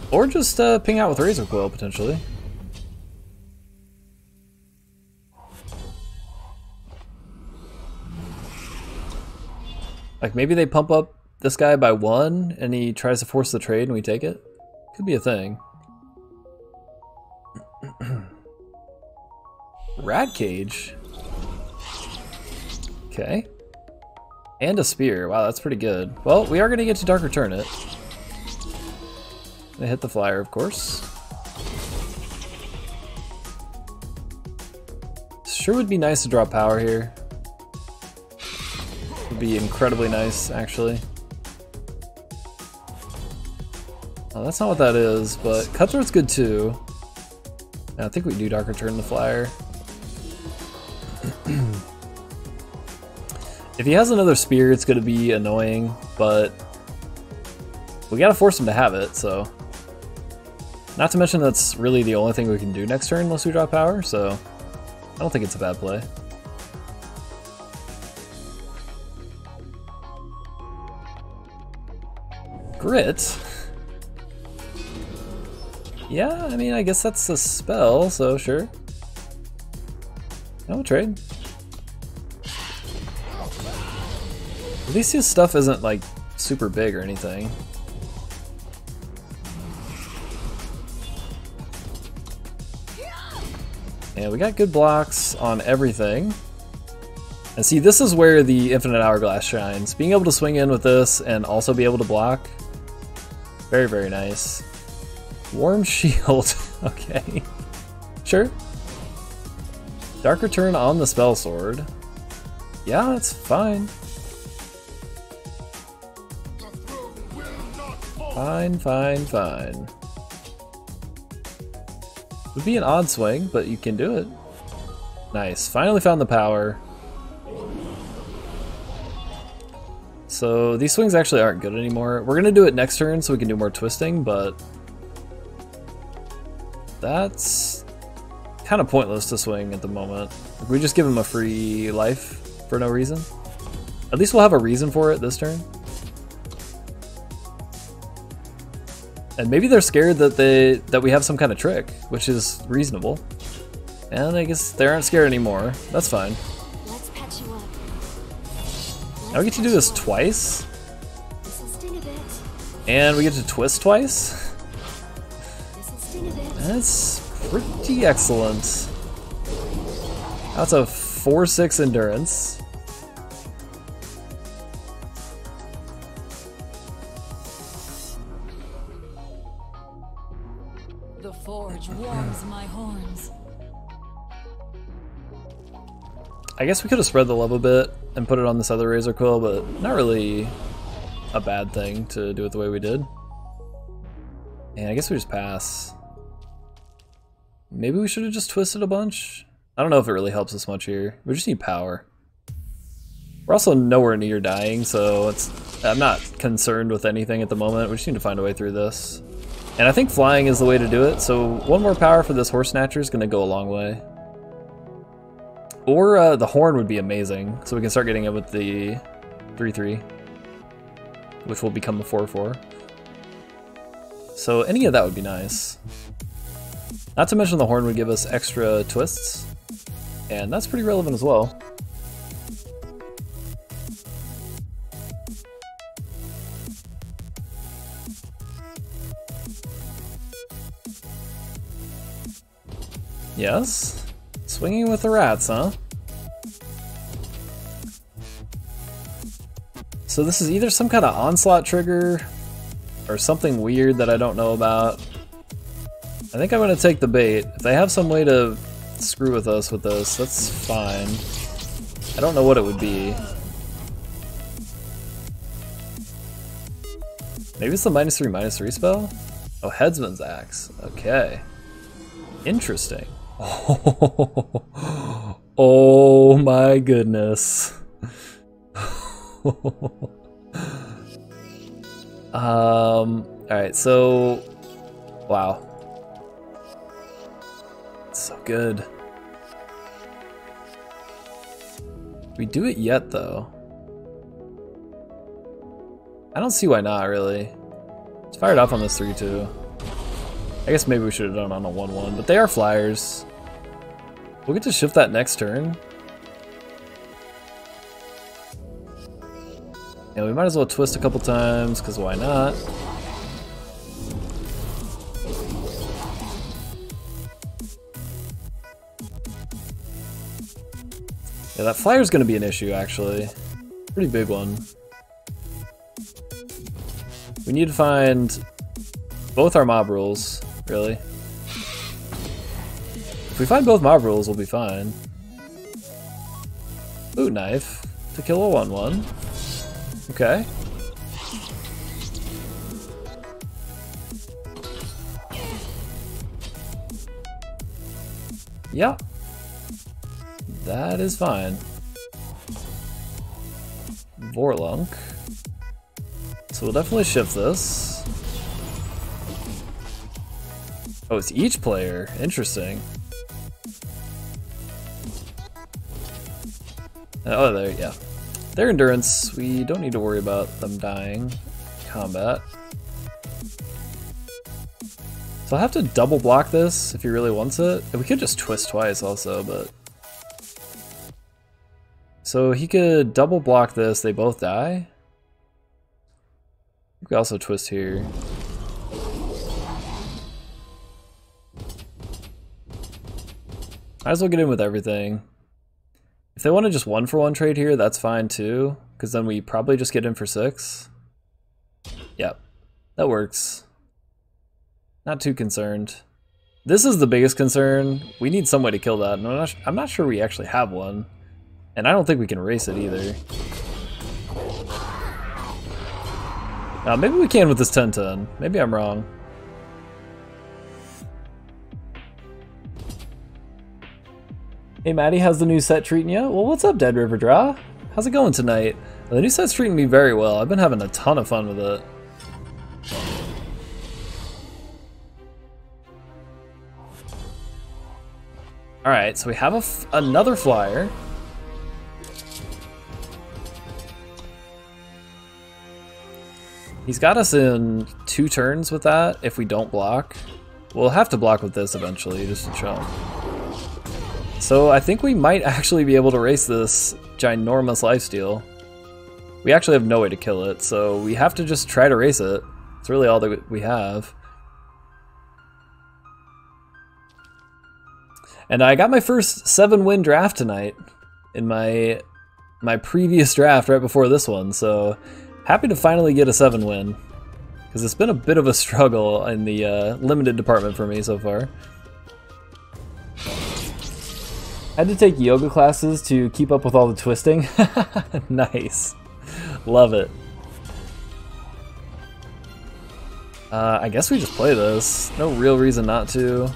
Or just ping out with Razor Quill, potentially. Like, maybe they pump up this guy by 1, and he tries to force the trade and we take it? Could be a thing. Rat Cage? Okay. And a spear. Wow, that's pretty good. Well, we are going to get to Dark Return it. They hit the flyer, of course. Sure would be nice to draw power here. Would be incredibly nice, actually. Oh, that's not what that is, but Cutthroat's good too. And I think we do Dark Return the flyer. If he has another spear, it's going to be annoying, but we got to force him to have it, so. Not to mention that's really the only thing we can do next turn unless we draw power, so I don't think it's a bad play. Grit? Yeah, I mean, I guess that's a spell, so sure. No trade. At least his stuff isn't like super big or anything. And we got good blocks on everything. And see, this is where the Infinite Hourglass shines. Being able to swing in with this and also be able to block. Very, very nice. Warm Shield. Okay. Sure. Dark Return on the Spell Sword. Yeah, that's fine. Fine, fine, fine. Would be an odd swing, but you can do it. Nice. Finally found the power. So these swings actually aren't good anymore. We're gonna do it next turn so we can do more twisting, but that's kind of pointless to swing at the moment. If we just give him a free life for no reason. At least we'll have a reason for it this turn. And maybe they're scared that we have some kind of trick, which is reasonable. And I guess they aren't scared anymore. That's fine. Let's patch you up. Now we get to do this twice. This'll sting a bit. And we get to twist twice. This'll sting a bit. That's pretty excellent. That's a 4/6 endurance. The forge warms my horns. I guess we could have spread the love a bit and put it on this other Razor Quill, but not really a bad thing to do it the way we did. And I guess we just pass. Maybe we should have just twisted a bunch. I don't know if it really helps us much here. We just need power. We're also nowhere near dying, so I'm not concerned with anything at the moment. We just need to find a way through this. And I think flying is the way to do it, so one more power for this Horse Snatcher is going to go a long way. Or the Horn would be amazing, so we can start getting it with the 3/3, which will become a 4/4. So any of that would be nice. Not to mention the Horn would give us extra twists, and that's pretty relevant as well. Yes? Swinging with the rats, huh? So this is either some kind of onslaught trigger or something weird that I don't know about. I think I'm gonna take the bait. If they have some way to screw with us with this, that's fine. I don't know what it would be. Maybe it's the -3/-3 spell? Oh, Headsman's Axe. Okay. Interesting. Oh my goodness. Alright, so wow. good. We do it yet, though. I don't see why not, really. It's fired off on this 3-2. I guess maybe we should have done on a 1-1, but they are flyers. We'll get to shift that next turn. And we might as well twist a couple times, because why not? Yeah, that flyer's gonna be an issue, actually. Pretty big one. We need to find both our mob rules, really. If we find both mob rules, we'll be fine. Boot knife to kill a 1-1. Okay. Yeah. That is fine. Vorlunk. So we'll definitely shift this. Oh, it's each player. Interesting. Oh, there, yeah. Their endurance, we don't need to worry about them dying in combat. So I'll have to double block this if he really wants it. We could just twist twice also, but... So he could double block this, they both die. We could also twist here. Might as well get in with everything. If they want to just 1-for-1 trade here, that's fine too, because then we probably just get in for 6. Yep, that works. Not too concerned. This is the biggest concern. We need some way to kill that, and I'm not sure we actually have one. And I don't think we can race it either. Maybe we can with this 10-10. Maybe I'm wrong. Hey Maddie, how's the new set treating you? Well, what's up, Dead River Draw? How's it going tonight? Well, the new set's treating me very well. I've been having a ton of fun with it. Alright, so we have another flyer. He's got us in 2 turns with that if we don't block. We'll have to block with this eventually just to chump. So I think we might actually be able to race this ginormous lifesteal. We actually have no way to kill it, so we have to just try to race it. It's really all that we have. And I got my first 7-win draft tonight in my previous draft right before this one, so happy to finally get a 7-win. Because it's been a bit of a struggle in the limited department for me so far. I had to take yoga classes to keep up with all the twisting. Nice. Love it. I guess we just play this. No real reason not to.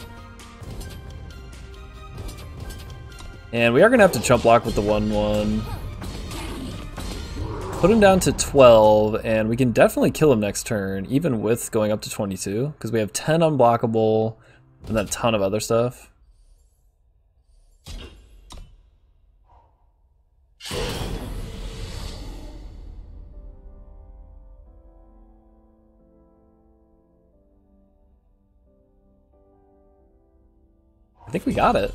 And we are going to have to chump block with the 1-1. Put him down to 12, and we can definitely kill him next turn, even with going up to 22, because we have 10 unblockable, and then a ton of other stuff. I think we got it.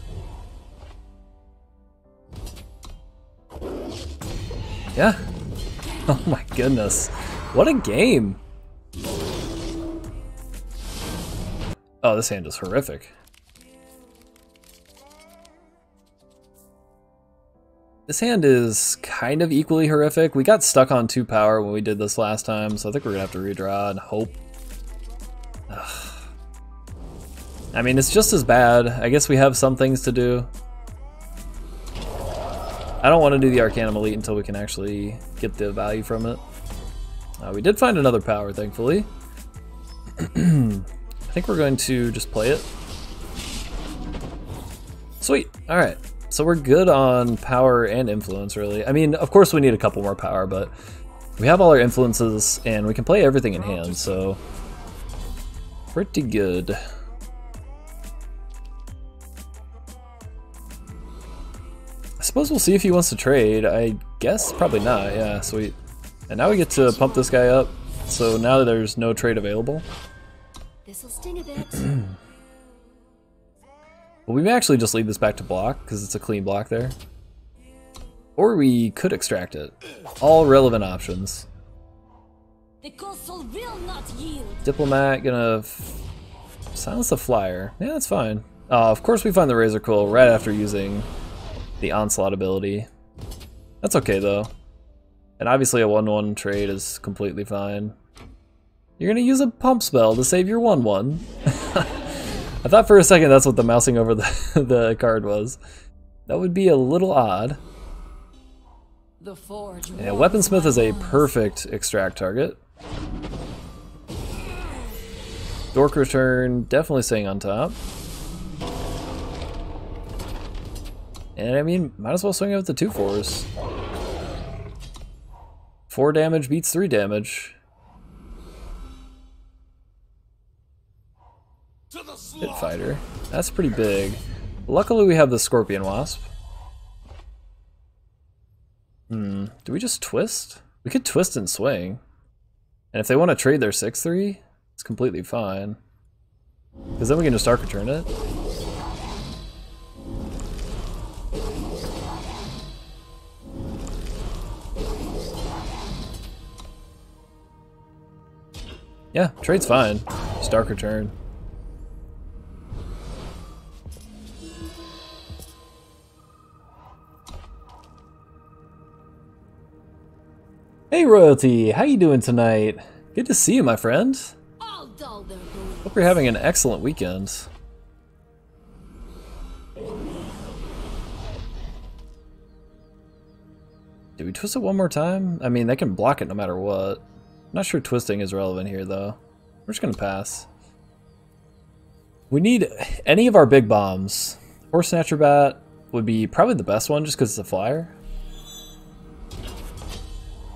Yeah. Oh my goodness. What a game. Oh, this hand is horrific. This hand is kind of equally horrific. We got stuck on 2 power when we did this last time, so I think we're gonna have to redraw and hope. Ugh. I mean, it's just as bad. I guess we have some things to do. I don't want to do the Arcanum Elite until we can actually get the value from it. We did find another power, thankfully. I think we're going to just play it. Sweet. Alright. So we're good on power and influence, really. I mean, of course we need a couple more power, but we have all our influences, and we can play everything in hand, so pretty good. suppose we'll see if he wants to trade. I guess probably not. Yeah, sweet. And now we get to pump this guy up. So now that there's no trade available. This'll sting a bit. Well, we may actually just leave this back to block because it's a clean block there. Or we could extract it. All relevant options. The coastal will not yield. Diplomat gonna silence the flyer. Yeah, that's fine. Of course we find the Razor Quill right after using the Onslaught ability. That's okay though. And obviously a 1/1 trade is completely fine. You're gonna use a pump spell to save your 1/1. I thought for a second that's what the mousing over the card was. That would be a little odd. The forge. Yeah, Weaponsmith is a perfect extract target. Dork Return, definitely staying on top. And I mean, might as well swing it with the 2/4s. 4 damage beats 3 damage. Pit Fighter. That's pretty big. Luckily we have the Scorpion Wasp. Do we just twist? We could twist and swing. And if they want to trade their 6/3, it's completely fine. Because then we can just Dark Return it. Yeah, trade's fine. Just Dark Return. Hey Royalty, how you doing tonight? Good to see you, my friend. I'll dull their belief. Hope you're having an excellent weekend. Did we twist it one more time? I mean, they can block it no matter what. I'm not sure twisting is relevant here, though. We're just gonna pass. We need any of our big bombs. Horse Snatcher Bat would be probably the best one just because it's a flyer.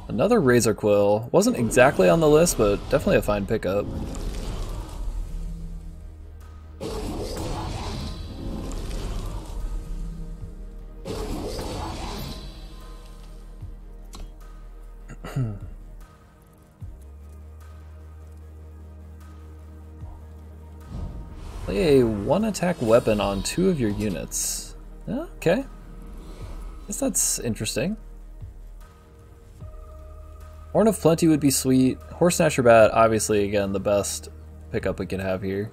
Another Razor Quill. Wasn't exactly on the list, but definitely a fine pickup. Play a 1-attack weapon on 2 of your units. Okay. Guess that's interesting. Horn of Plenty would be sweet. Horse Snatcher Bat, obviously, again, the best pickup we could have here.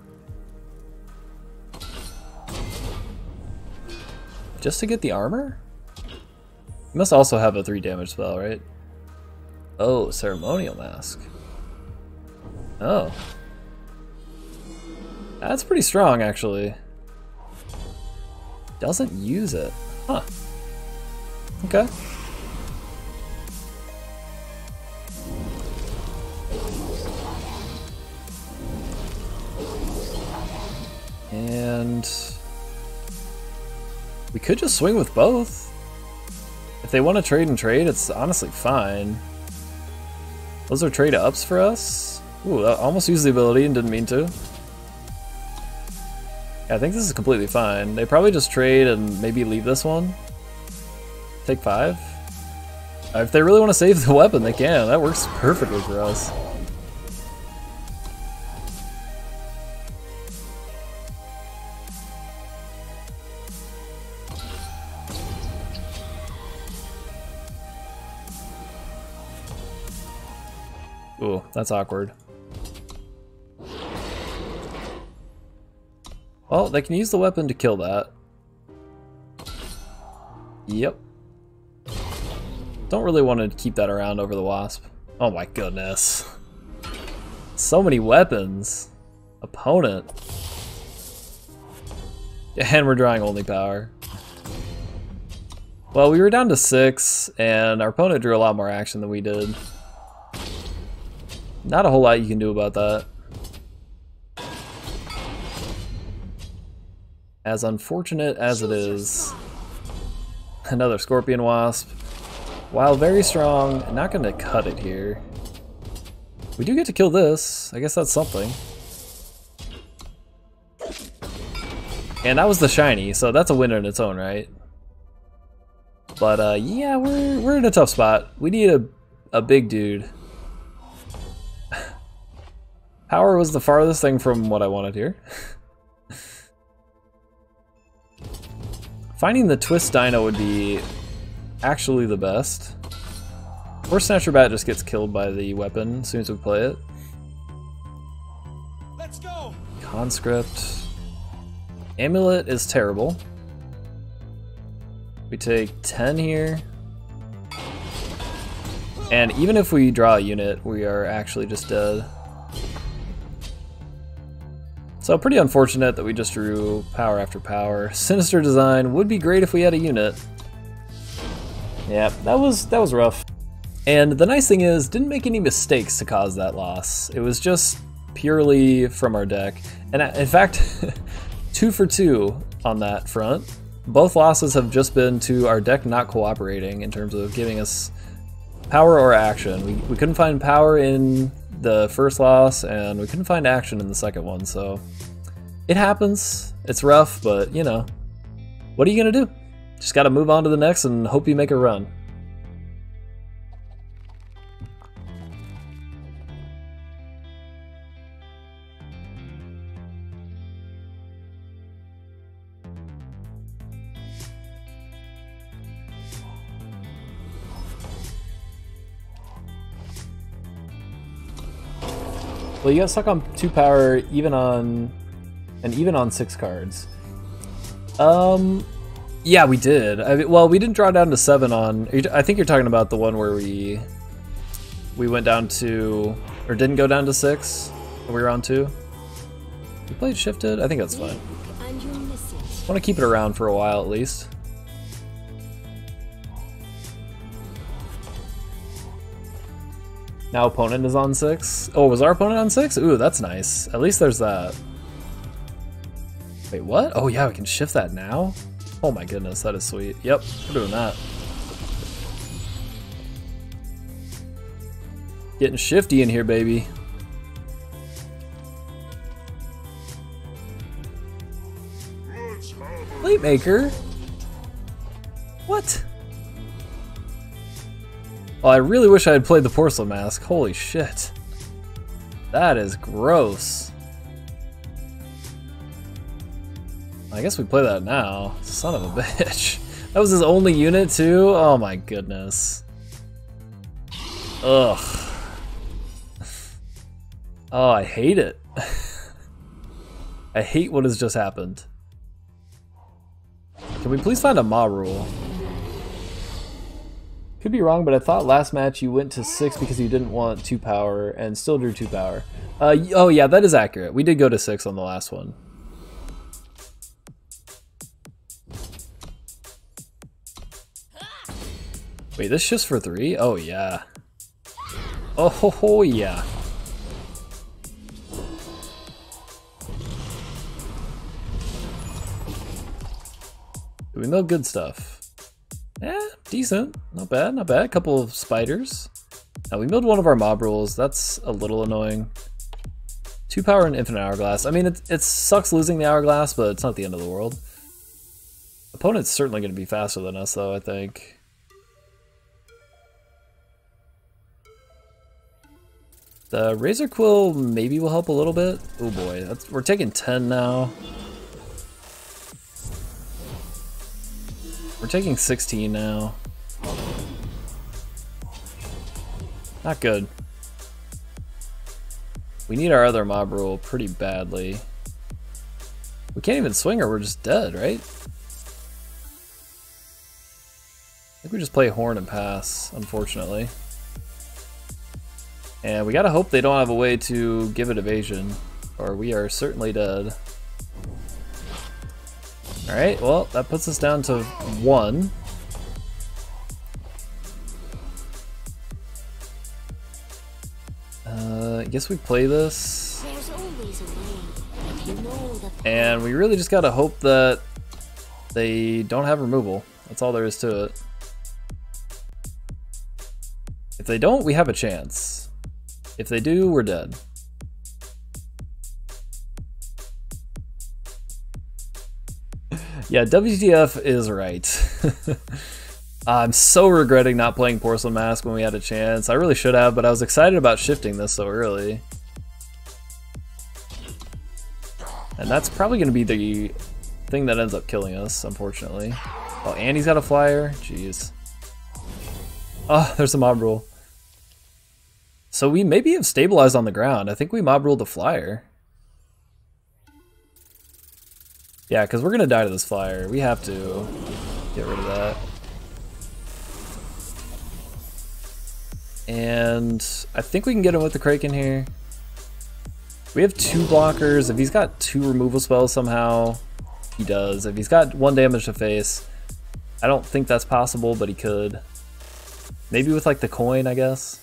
Just to get the armor? You must also have a 3 damage spell, right? Oh, Ceremonial Mask. Oh. That's pretty strong, actually. Doesn't use it. Huh. Okay. And we could just swing with both. If they want to trade and trade, it's honestly fine. Those are trade ups for us. Ooh, I almost used the ability and didn't mean to. Yeah, I think this is completely fine. They probably just trade and maybe leave this one. Take 5. If they really want to save the weapon, they can. That works perfectly for us. Ooh, that's awkward. Well, they can use the weapon to kill that. Yep. Don't really want to keep that around over the Wasp. Oh my goodness. So many weapons. Opponent. And we're drawing only power. Well, we were down to 6, and our opponent drew a lot more action than we did. Not a whole lot you can do about that. As unfortunate as it is. Another Scorpion Wasp. While very strong, not going to cut it here. We do get to kill this. I guess that's something. And that was the shiny, so that's a win in its own right. But yeah, we're in a tough spot. We need a big dude. Power was the farthest thing from what I wanted here. Finding the Twist Dino would be actually the best. Or Snatcher Bat just gets killed by the weapon as soon as we play it. Let's go. Conscript. Amulet is terrible. We take 10 here. And even if we draw a unit, we are actually just dead. So pretty unfortunate that we just drew power after power. Sinister Design would be great if we had a unit. Yeah, that was rough. And the nice thing is, didn't make any mistakes to cause that loss. It was just purely from our deck. And in fact, 2 for 2 on that front. Both losses have just been to our deck not cooperating in terms of giving us power or action. We couldn't find power in the first loss, and we couldn't find action in the second one, so it happens. It's rough, but you know, what are you gonna do? Just gotta move on to the next and hope you make a run. Well, you got stuck on 2 power even on 6 cards. Yeah, we did. Well, we didn't draw down to 7 on. I think you're talking about the one where we went down to, or didn't go down to 6 when we were on 2. We played shifted. I think that's fine. I want to keep it around for a while at least. Now opponent is on 6. Oh, was our opponent on 6? Ooh, that's nice. At least there's that. Wait, what? Oh yeah, we can shift that now? Oh my goodness, that is sweet. Yep, we're doing that. Getting shifty in here, baby. Playmaker? What? Oh, I really wish I had played the Porcelain Mask. Holy shit. That is gross. I guess we play that now. Son of a bitch. That was his only unit too? Oh my goodness. Ugh. Oh, I hate it. I hate what has just happened. Can we please find a Ma rule? Could be wrong, but I thought last match you went to 6 because you didn't want 2 power and still drew 2 power. Oh yeah, that is accurate. We did go to 6 on the last one. Wait, this shifts for 3? Oh yeah. Oh yeah. We mill good stuff. Yeah, decent. Not bad, not bad. A couple of spiders. Now we milled one of our mob rules. That's a little annoying. 2 power and infinite hourglass. I mean, it sucks losing the hourglass, but it's not the end of the world. Opponent's certainly going to be faster than us, though, I think. The Razor Quill maybe will help a little bit. Oh boy, we're taking 10 now. We're taking 16 now. Not good. We need our other mob rule pretty badly. We can't even swing or we're just dead, right? I think we just play horn and pass, unfortunately. And we gotta hope they don't have a way to give it evasion, or we are certainly dead. Alright, well, that puts us down to 1. I guess we play this. There's always a way, if you know the path. And we really just gotta hope that they don't have removal. That's all there is to it. If they don't, we have a chance. If they do, we're dead. Yeah, WTF is right. I'm so regretting not playing Porcelain Mask when we had a chance. I really should have, but I was excited about shifting this so early. And that's probably going to be the thing that ends up killing us, unfortunately. Oh, and he's got a flyer? Jeez. Oh, there's a mob rule. So we maybe have stabilized on the ground. I think we mob ruled the flyer. Yeah, because we're going to die to this flyer. We have to get rid of that. And I think we can get him with the Kraken here. We have 2 blockers. If he's got 2 removal spells somehow, he does. If he's got 1 damage to face, I don't think that's possible, but he could. Maybe with like the coin, I guess.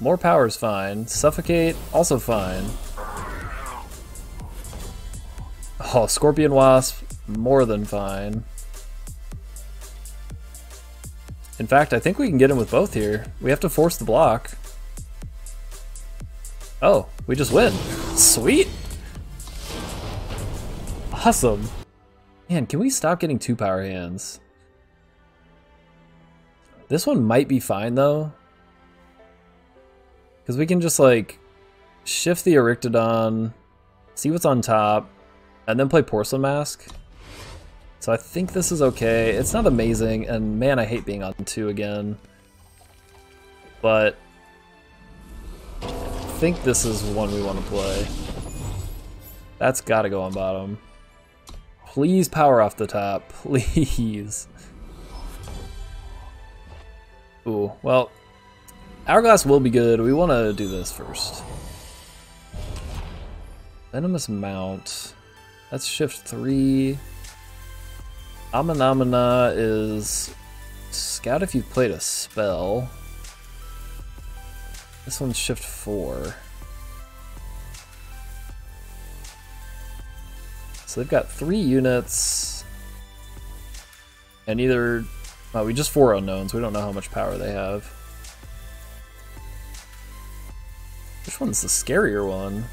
More power is fine. Suffocate, also fine. Oh, Scorpion Wasp, more than fine. In fact, I think we can get him with both here. We have to force the block. Oh, we just win. Sweet. Awesome. Man, can we stop getting 2 power hands? This one might be fine though. Because we can just like shift the Erictodon, see what's on top, and then play Porcelain Mask. So I think this is okay. It's not amazing, and man, I hate being on 2 again. But I think this is one we want to play. That's gotta go on bottom. Please power off the top, please. Ooh, well, Hourglass will be good. We want to do this first. Venomous Mount. That's shift 3. Amanamana is scout if you've played a spell. This one's shift 4. So they've got 3 units. And either... well, we just 4 unknowns. We don't know how much power they have. Which one's the scarier one?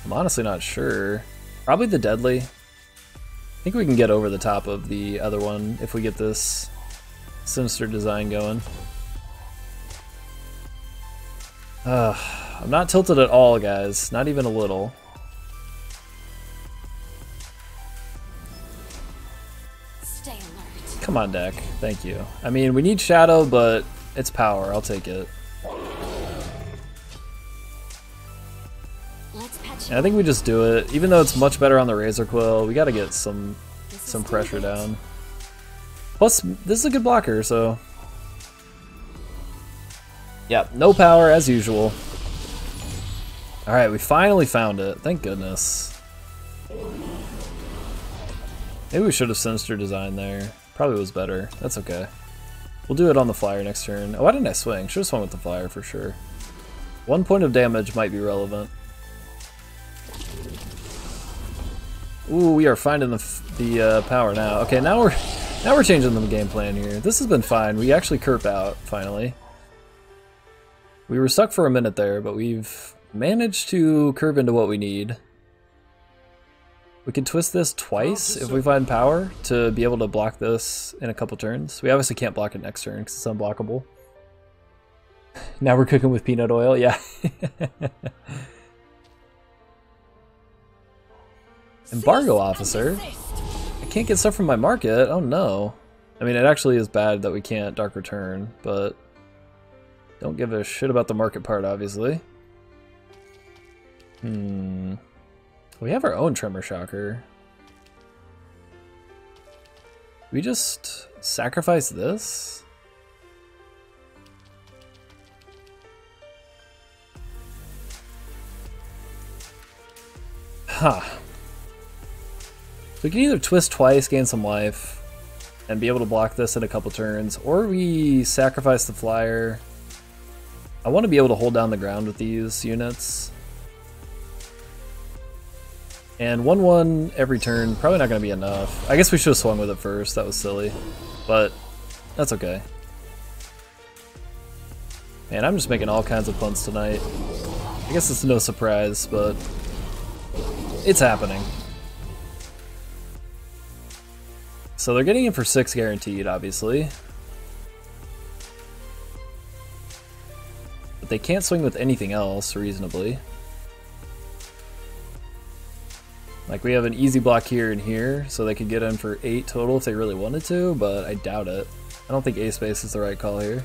I'm honestly not sure. Probably the deadly. I think we can get over the top of the other one if we get this Sinister Design going. I'm not tilted at all, guys. Not even a little. Stay alert. Come on, deck. Thank you. I mean, we need Shadow, but it's power. I'll take it. And I think we just do it. Even though it's much better on the Razor Quill, we gotta get some pressure down. Plus, this is a good blocker, so... yeah, no power as usual. Alright, we finally found it. Thank goodness. Maybe we should have Sinister Design there. Probably was better. That's okay. We'll do it on the flyer next turn. Oh, why didn't I swing? Should have swung with the flyer for sure. 1 point of damage might be relevant. Ooh, we are finding the power now. Okay, now we're changing the game plan here. This has been fine. We actually curp out finally. We were stuck for a minute there, but we've managed to curve into what we need. We can twist this twice if we find power to be able to block this in a couple turns. We obviously can't block it next turn because it's unblockable. Now we're cooking with peanut oil, yeah. Embargo Officer? I can't get stuff from my market? Oh no. I mean, it actually is bad that we can't Dark Return, but don't give a shit about the market part, obviously. We have our own Tremor Shocker. We just sacrifice this? Huh. We can either twist twice, gain some life, and be able to block this in a couple turns, or we sacrifice the flyer. I want to be able to hold down the ground with these units. And 1/1 every turn, probably not going to be enough. I guess we should have swung with it first, that was silly. But, that's okay. Man, I'm just making all kinds of punts tonight. I guess it's no surprise, but it's happening. So they're getting in for 6 guaranteed, obviously. But they can't swing with anything else, reasonably. Like, we have an easy block here and here, so they could get in for 8 total if they really wanted to, but I doubt it. I don't think A-Space is the right call here.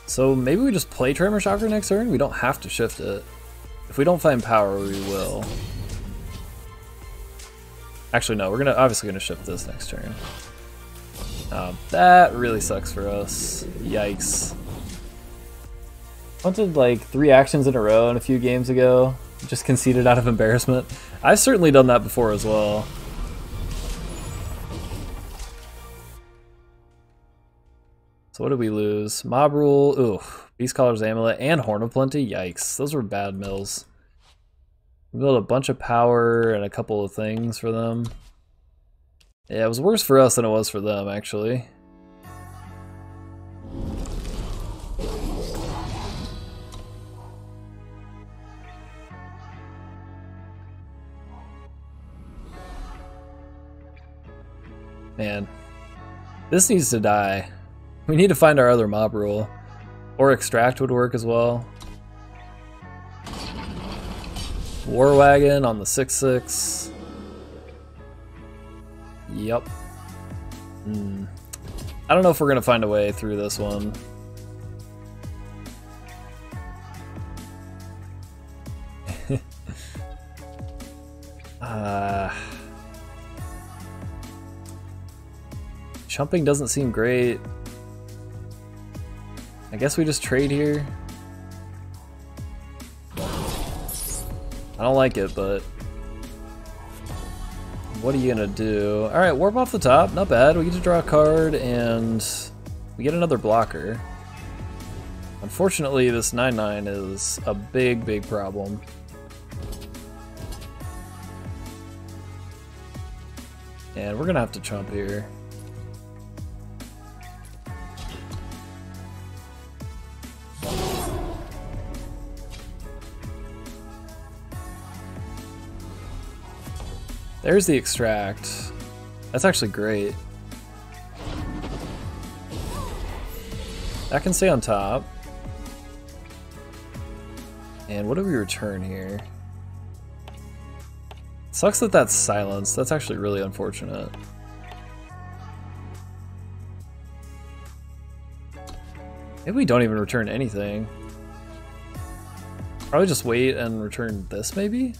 So maybe we just play Tremor Shocker next turn? We don't have to shift it. If we don't find power, we will. Actually, no, we're obviously gonna shift this next turn. That really sucks for us. Yikes. Wanted like 3 actions in a row in a few games ago. Just conceded out of embarrassment. I've certainly done that before as well. So what did we lose? Mob Rule, ooh, Beast Caller's Amulet, and Horn of Plenty. Yikes, those were bad mills. We built a bunch of power and a couple of things for them. Yeah, it was worse for us than it was for them, actually. Man, this needs to die. We need to find our other mob rule. Or extract would work as well. War Wagon on the 6/6. Yep. I don't know if we're gonna find a way through this one. Chumping doesn't seem great. I guess we just trade here. I don't like it, but what are you gonna do? Alright, warp off the top, not bad. We get to draw a card and we get another blocker. Unfortunately, this 9/9 is a big, big problem. And we're gonna have to chump here. There's the extract. That's actually great. That can stay on top. And what do we return here? Sucks that that's silenced. That's actually really unfortunate. Maybe we don't even return anything. Probably just wait and return this, maybe?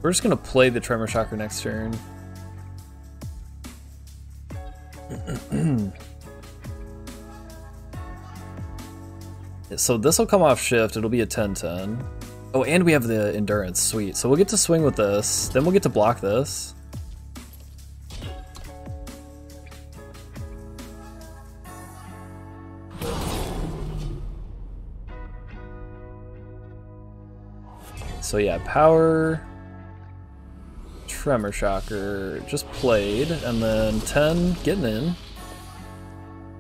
We're just gonna play the Tremor Shocker next turn. So this will come off shift, it'll be a 10/10. Oh, and we have the endurance, sweet. So we'll get to swing with this, then we'll get to block this. So yeah, power, Tremor Shocker, just played, and then 10 getting in.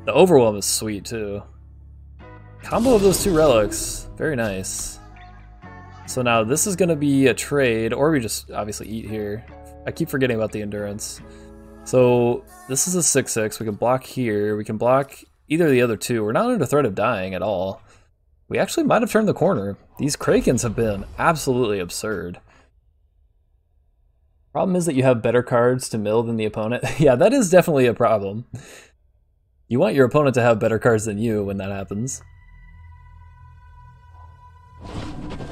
The Overwhelm is sweet too. Combo of those 2 relics, very nice. So now this is going to be a trade, or we just obviously eat here. I keep forgetting about the endurance. So this is a 6/6, we can block here, we can block either of the other 2. We're not under threat of dying at all. We actually might have turned the corner. These Krakens have been absolutely absurd. Problem is that you have better cards to mill than the opponent. Yeah, that is definitely a problem. You want your opponent to have better cards than you when that happens.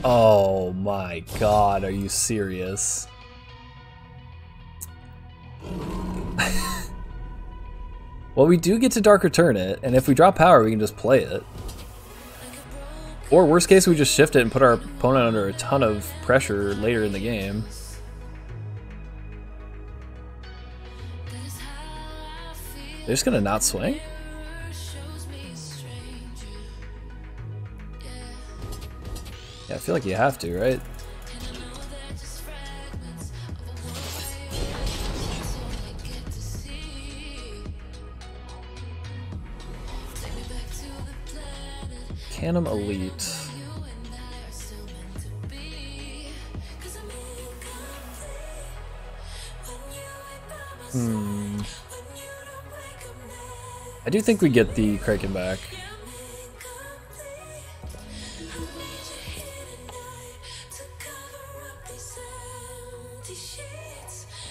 Oh my god, are you serious? Well, we do get to Dark Return it, and if we drop power, we can just play it. Or worst case, we just shift it and put our opponent under a ton of pressure later in the game. They're just gonna not swing? Yeah, I feel like you have to, right? Tandem Elite. I do think we get the Kraken back.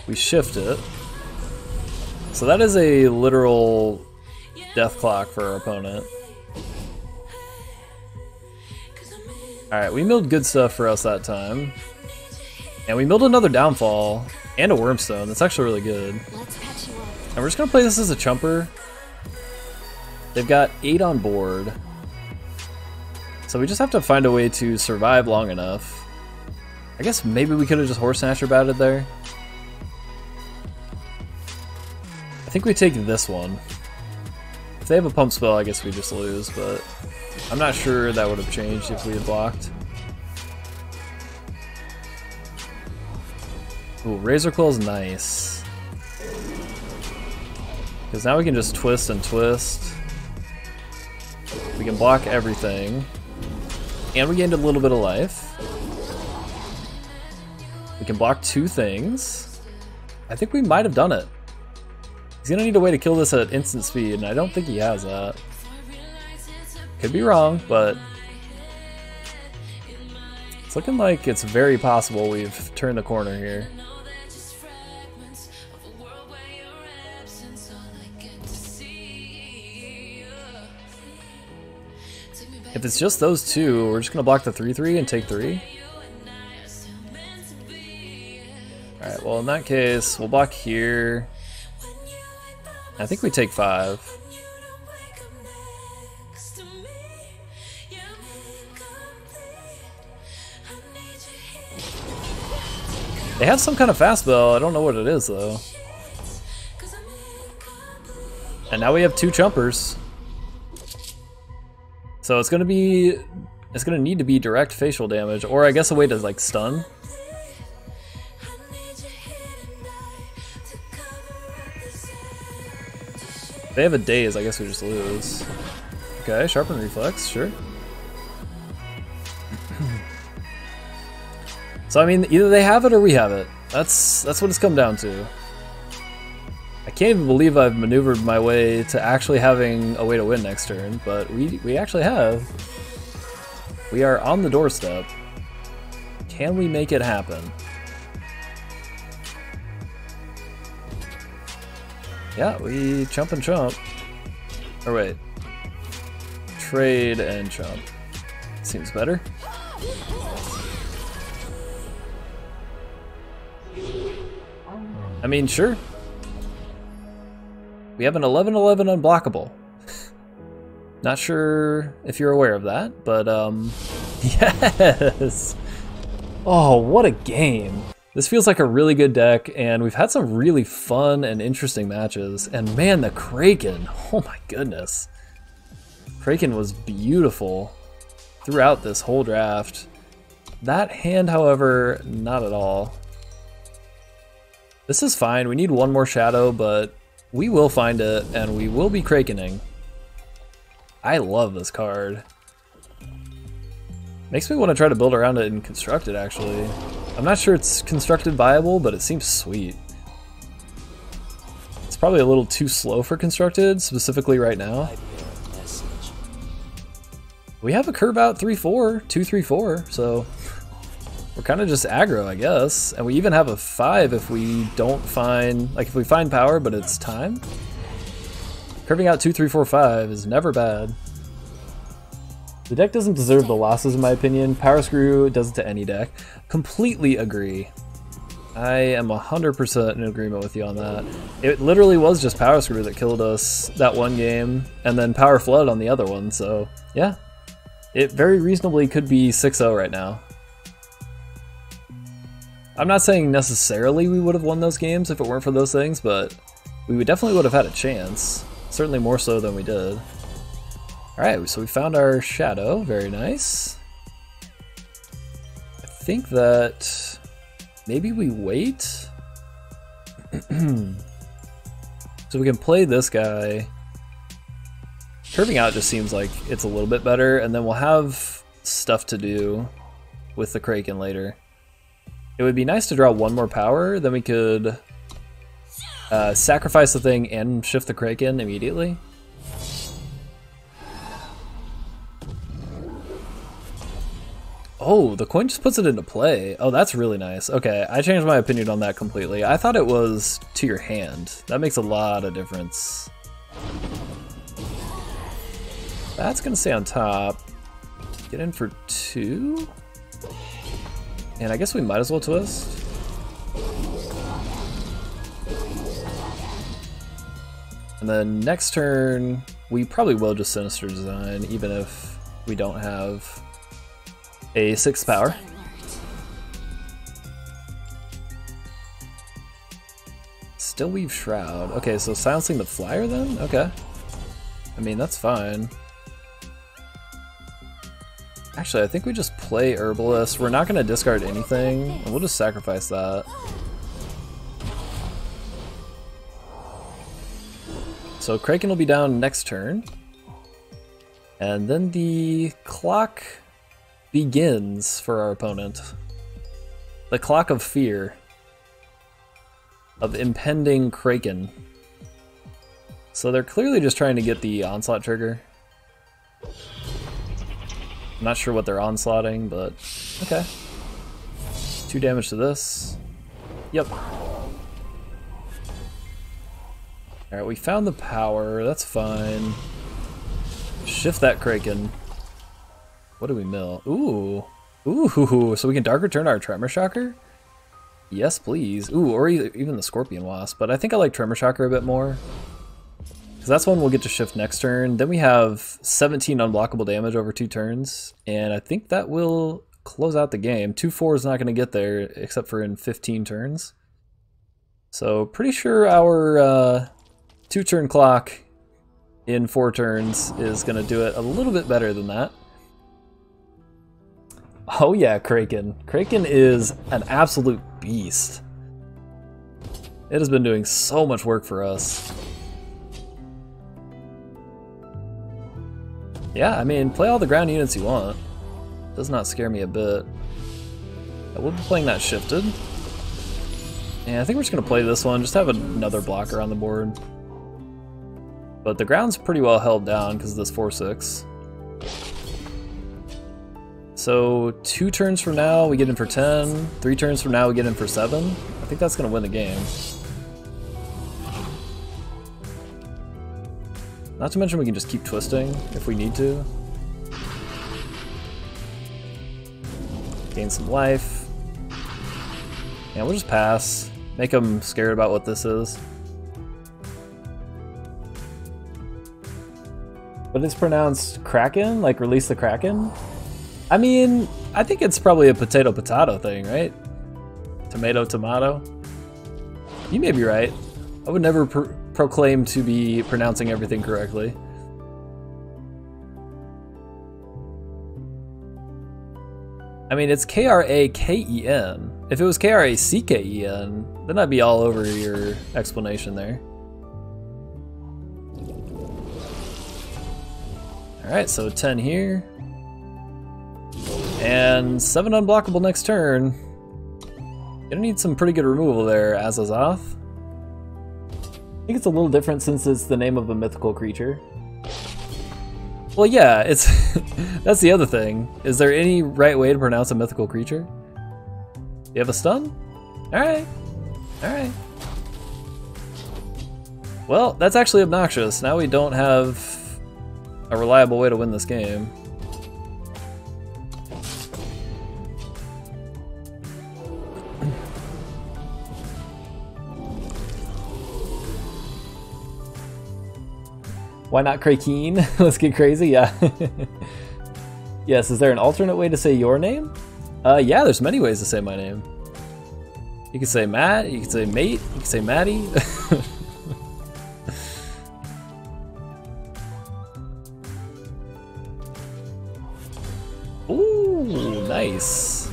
We shift it. So that is a literal death clock for our opponent. Alright, we milled good stuff for us that time. And we milled another downfall and a wormstone. That's actually really good. And we're just gonna play this as a chumper. They've got 8 on board. So we just have to find a way to survive long enough. I guess maybe we could have just Horse Snatcher batted there. I think we take this one. If they have a pump spell, I guess we just lose, but I'm not sure that would have changed if we had blocked. Ooh, Razor Claw is nice. Because now we can just twist and twist. We can block everything. And we gained a little bit of life. We can block 2 things. I think we might have done it. He's gonna need a way to kill this at instant speed, and I don't think he has that. Could be wrong, but it's looking like it's very possible we've turned the corner here. If it's just those 2, we're just gonna block the 3/3 and take 3. Alright, well in that case, we'll block here. I think we take 5. They have some kind of fast spell, I don't know what it is though. And now we have 2 chumpers. So it's gonna need to be direct facial damage, or I guess a way to like stun. If they have a daze, I guess we just lose. Okay, sharpen reflex, sure. So I mean, either they have it or we have it. That's what it's come down to. I can't even believe I've maneuvered my way to actually having a way to win next turn, but we actually have. We are on the doorstep. Can we make it happen? Yeah, we chump and chump. Or wait. Trade and chump. Seems better. I mean, sure. We have an 11/11 unblockable. Not sure if you're aware of that, but yes! Oh, what a game. This feels like a really good deck, and we've had some really fun and interesting matches. And man, the Kraken, oh my goodness. Kraken was beautiful throughout this whole draft. That hand, however, not at all. This is fine, we need one more shadow, but we will find it, and we will be Krakening. I love this card. Makes me want to try to build around it and construct it, actually. I'm not sure it's constructed viable, but it seems sweet. It's probably a little too slow for constructed, specifically right now. We have a curve out 3/4, 2/3/4, so we're kind of just aggro, I guess. And we even have a 5 if we don't find, like if we find power, but it's time. Curving out 2, 3, 4, 5 is never bad. The deck doesn't deserve the losses in my opinion. Power Screw does it to any deck. Completely agree. I am 100% in agreement with you on that. It literally was just Power Screw that killed us that one game, and then Power Flood on the other one, so yeah. It very reasonably could be 6-0 right now. I'm not saying necessarily we would have won those games if it weren't for those things, but we definitely would have had a chance. Certainly more so than we did. Alright, so we found our shadow, very nice. I think that maybe we wait. So we can play this guy. Curving out just seems like it's a little bit better, and then we'll have stuff to do with the Kraken later. It would be nice to draw one more power, then we could sacrifice the thing and shift the Kraken immediately. Oh, the coin just puts it into play. Oh, that's really nice. Okay, I changed my opinion on that completely. I thought it was to your hand. That makes a lot of difference. That's gonna stay on top. Get in for 2. And I guess we might as well twist. And then next turn, we probably will just Sinister Design, even if we don't have a 6th power. Still Weave Shroud. Okay, so silencing the flyer then? Okay. I mean, that's fine. Actually, I think we just play Herbalist. We're not going to discard anything, and we'll just sacrifice that. So Kraken will be down next turn. And then the clock begins for our opponent. The clock of fear. Of impending Kraken. So they're clearly just trying to get the onslaught trigger. I'm not sure what they're onslaughting, but okay. 2 damage to this. Yep. Alright, we found the power. That's fine. Shift that Kraken. What do we mill? Ooh. Ooh, so we can Dark Return our Tremor Shocker? Yes, please. Ooh, or even the Scorpion Wasp, but I think I like Tremor Shocker a bit more. Because that's one we'll get to shift next turn. Then we have 17 unblockable damage over 2 turns, and I think that will close out the game. 2/4 is not going to get there, except for in 15 turns. So pretty sure our 2-turn clock in 4 turns is going to do it a little bit better than that. Oh yeah, Kraken. Kraken is an absolute beast. It has been doing so much work for us. Yeah, I mean, play all the ground units you want. Does not scare me a bit. I will be playing that shifted. And I think we're just going to play this one, just have another blocker on the board. But the ground's pretty well held down because of this 4/6. So 2 turns from now, we get in for 10. 3 turns from now, we get in for 7. I think that's going to win the game. Not to mention we can just keep twisting if we need to. Gain some life. And we'll just pass. Make them scared about what this is. But it's pronounced Kraken? Like release the Kraken? I mean, I think it's probably a potato-potato thing, right? Tomato-tomato? You may be right. I would never proclaim to be pronouncing everything correctly. I mean, it's Kraken. If it was Kraken, then I'd be all over your explanation there. Alright, so 10 here. And 7 unblockable next turn. Gonna need some pretty good removal there, Azazoth. I think it's a little different since it's the name of a mythical creature. Well, yeah, it's that's the other thing. Is there any right way to pronounce a mythical creature? You have a stun? Alright. Alright. Well, that's actually obnoxious. Now we don't have a reliable way to win this game. Why not Kraken? Let's get crazy, yeah. Yes, is there an alternate way to say your name? Yeah, there's many ways to say my name. You can say Matt, you can say mate, you can say Matty. Ooh, nice.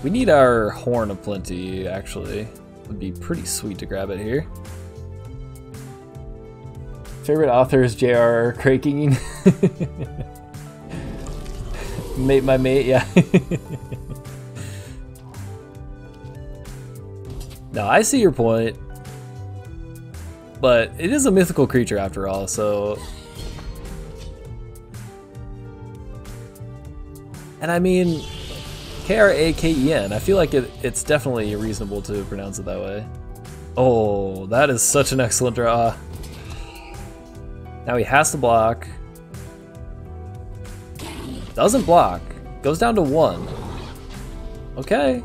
We need our Horn of Plenty, actually. Would be pretty sweet to grab it here. Favorite author is J.R.R. Kraken. Mate, my mate, yeah. No, I see your point. But it is a mythical creature after all, so... And I mean, Kraken, I feel like it's definitely reasonable to pronounce it that way. Oh, that is such an excellent draw. Now he has to block. Doesn't block. Goes down to 1. Okay.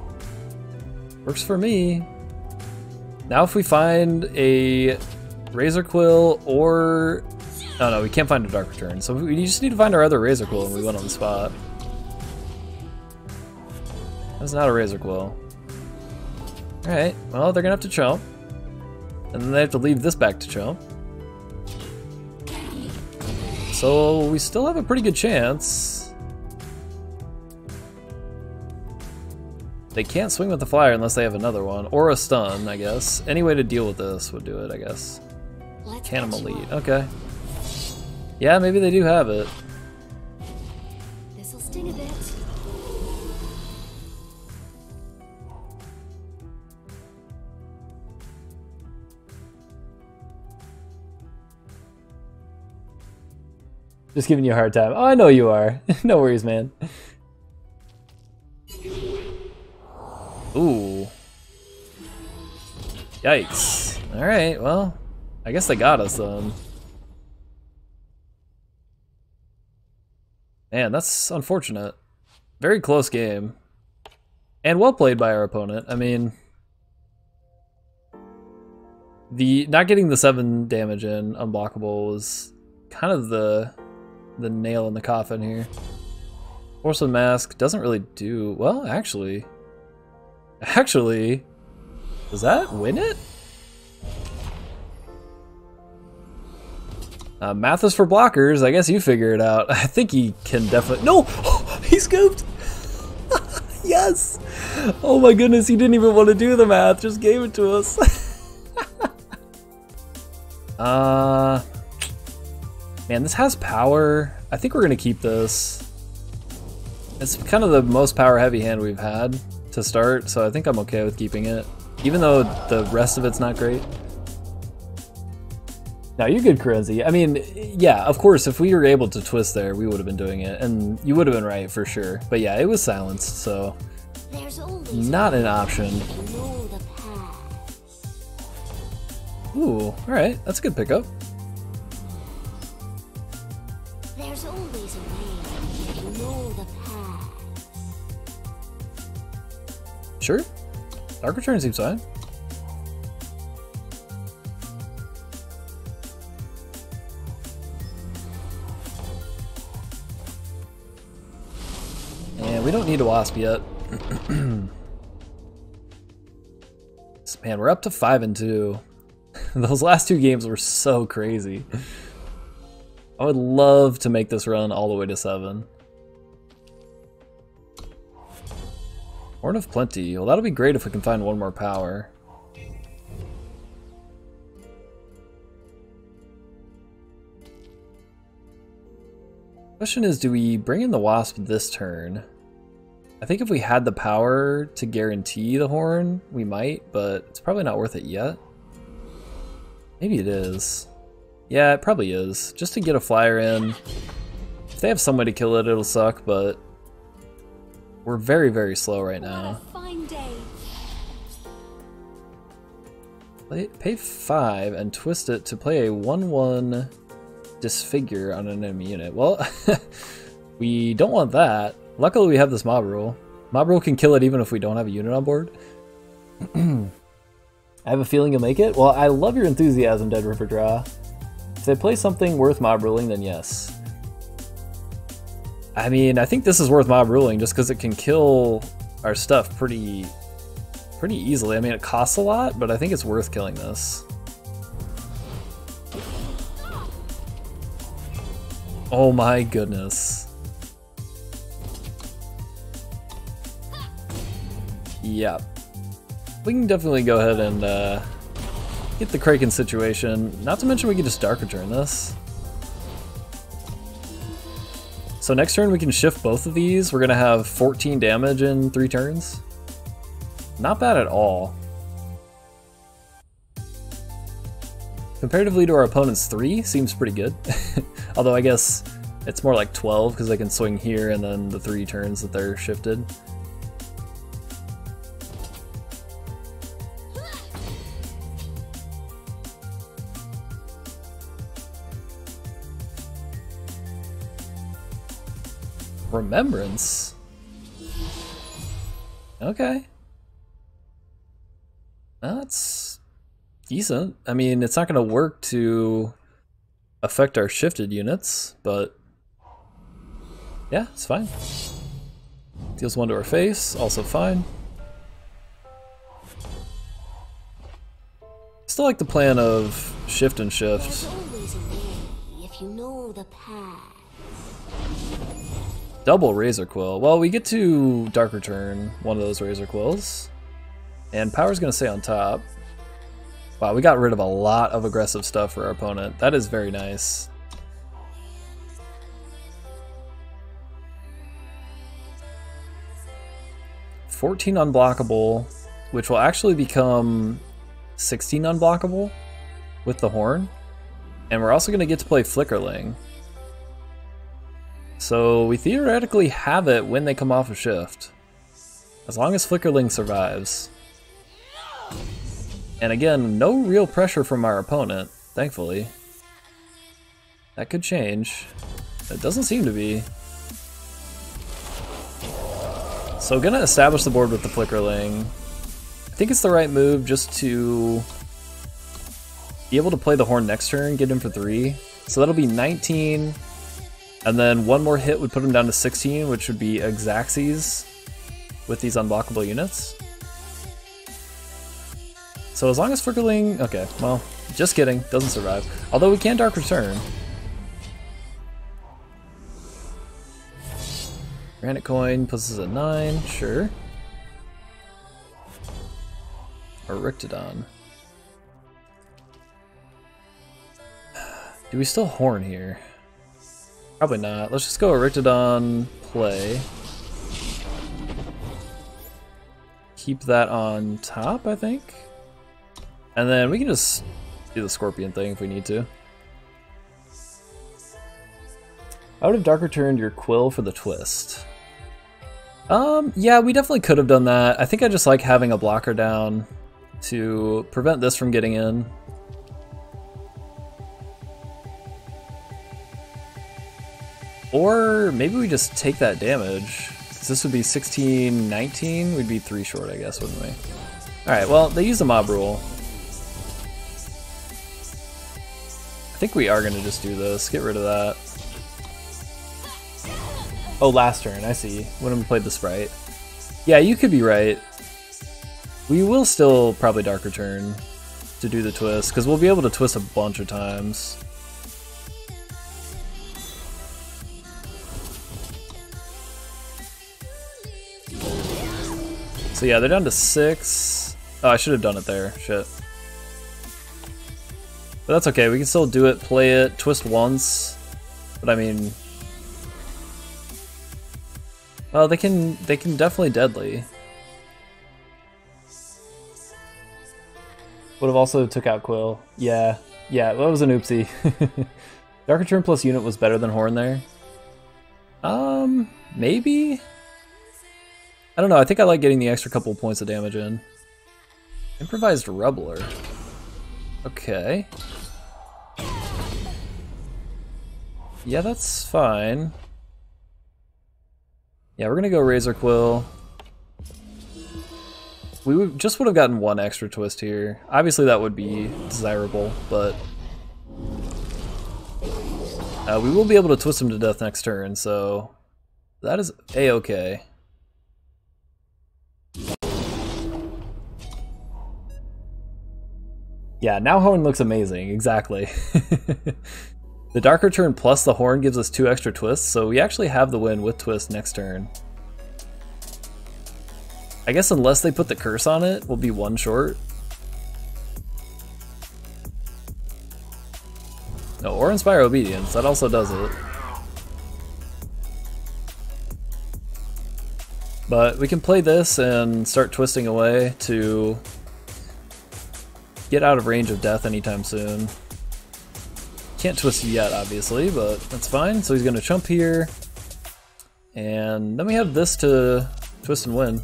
Works for me. Now if we find a Razor Quill or... Oh no, we can't find a Dark Return. So we just need to find our other Razor Quill and we win on the spot. That's not a Razor Quill. Alright, well they're gonna have to chump. And then they have to leave this back to chump. So we still have a pretty good chance. They can't swing with the flyer unless they have another one. Or a stun, I guess. Any way to deal with this would do it, I guess. Cannon Elite, okay. Yeah, maybe they do have it. This'll sting a bit. Just giving you a hard time. Oh, I know you are. No worries, man. Ooh. Yikes. Alright, well, I guess they got us then. Man, that's unfortunate. Very close game. And well played by our opponent. I mean... not getting the 7 damage in unblockable was kind of the nail in the coffin here. Porcelain Mask doesn't really do... Well, actually, does that win it? Math is for blockers. I guess you figure it out. I think he can definitely... No! He scooped! Yes! Oh my goodness, he didn't even want to do the math. Just gave it to us. Man, this has power. I think we're going to keep this. It's kind of the most power-heavy hand we've had to start, so I think I'm okay with keeping it. Even though the rest of it's not great. No, you're good, Karenzi. I mean, yeah, of course, if we were able to twist there, we would have been doing it. And you would have been right, for sure. But yeah, it was silenced, so... Not an option. Ooh, alright. That's a good pickup. There's always a way to know the path. Sure. Dark Return seems fine. And we don't need a Wasp yet. Man, we're up to 5-2. Those last 2 games were so crazy. I would love to make this run all the way to 7. Horn of Plenty. Well, that'll be great if we can find one more power. Question is, do we bring in the Wasp this turn? I think if we had the power to guarantee the Horn, we might, but it's probably not worth it yet. Maybe it is. Yeah, it probably is. Just to get a flyer in. If they have some way to kill it, it'll suck, but we're very, very slow right now. Pay 5 and twist it to play a 1/1 disfigure on an enemy unit. Well, we don't want that. Luckily we have this mob rule. Mob rule can kill it even if we don't have a unit on board. I have a feeling you'll make it. Well, I love your enthusiasm, Dead River Draw. If they play something worth mob ruling, then yes. I mean, I think this is worth mob ruling just because it can kill our stuff pretty easily. I mean, it costs a lot, but I think it's worth killing this. Oh my goodness. Yeah. We can definitely go ahead and get the Kraken situation. Not to mention we can just Dark Return this. So next turn we can shift both of these. We're gonna have 14 damage in 3 turns. Not bad at all. Comparatively to our opponent's 3, seems pretty good. Although I guess it's more like 12 because they can swing here and then the 3 turns that they're shifted. Remembrance? Okay. That's decent. I mean, it's not going to work to affect our shifted units, but yeah, it's fine. Deals 1 to our face, also fine. Still like the plan of shift and shift. There's always a way if you know the path. Double Razor Quill. Well, we get to Dark Return one of those Razor Quills. And Power's going to stay on top. Wow, we got rid of a lot of aggressive stuff for our opponent. That is very nice. $14 unblockable, which will actually become 16 unblockable with the Horn. And we're also going to get to play Flickerling. So we theoretically have it when they come off a shift. As long as Flickerling survives. And again, no real pressure from our opponent, thankfully. That could change. It doesn't seem to be. So gonna establish the board with the Flickerling. I think it's the right move just to be able to play the Horn next turn, get him for 3. So that'll be 19. And then one more hit would put him down to 16, which would be Xaxes with these unblockable units. So as long as Flickerling... Okay, well, just kidding. Doesn't survive. Although we can Dark Return. Granite Coin puts us at 9, sure. Or Rictodon. Do we still Horn here? Probably not. Let's just go Rictodon, play. Keep that on top, I think. And then we can just do the Scorpion thing if we need to. I would have Dark Returned your Quill for the twist. Yeah, we definitely could have done that. I think I just like having a blocker down to prevent this from getting in. Or maybe we just take that damage. This would be 16, 19. We'd be 3 short, I guess, wouldn't we? Alright, well, they use the mob rule. I think we are going to just do this. Get rid of that. Oh, last turn. I see. When we played the Sprite. Yeah, you could be right. We will still probably Dark Return to do the twist, because we'll be able to twist a bunch of times. So yeah, they're down to 6. Oh, I should have done it there. Shit. But that's okay. We can still do it, play it, twist once. But I mean... Oh, they can definitely deadly. Would have also took out Quill. Yeah, that was an oopsie. Dark Return plus unit was better than Horn there. Maybe? I don't know, I think I like getting the extra couple points of damage in. Improvised Rubbler. Okay. Yeah, that's fine. Yeah, we're gonna go Razor Quill. We would have gotten 1 extra twist here. Obviously that would be desirable, but... we will be able to twist him to death next turn, so... That is A-okay. Yeah, now Horn looks amazing, exactly. The Dark Return plus the Horn gives us 2 extra twists, so we actually have the win with twist next turn. I guess unless they put the curse on it, we'll be 1 short. No, or Inspire Obedience, that also does it. But we can play this and start twisting away to get out of range of death anytime soon. Can't twist yet, obviously, but that's fine. So he's gonna chump here. And then we have this to twist and win.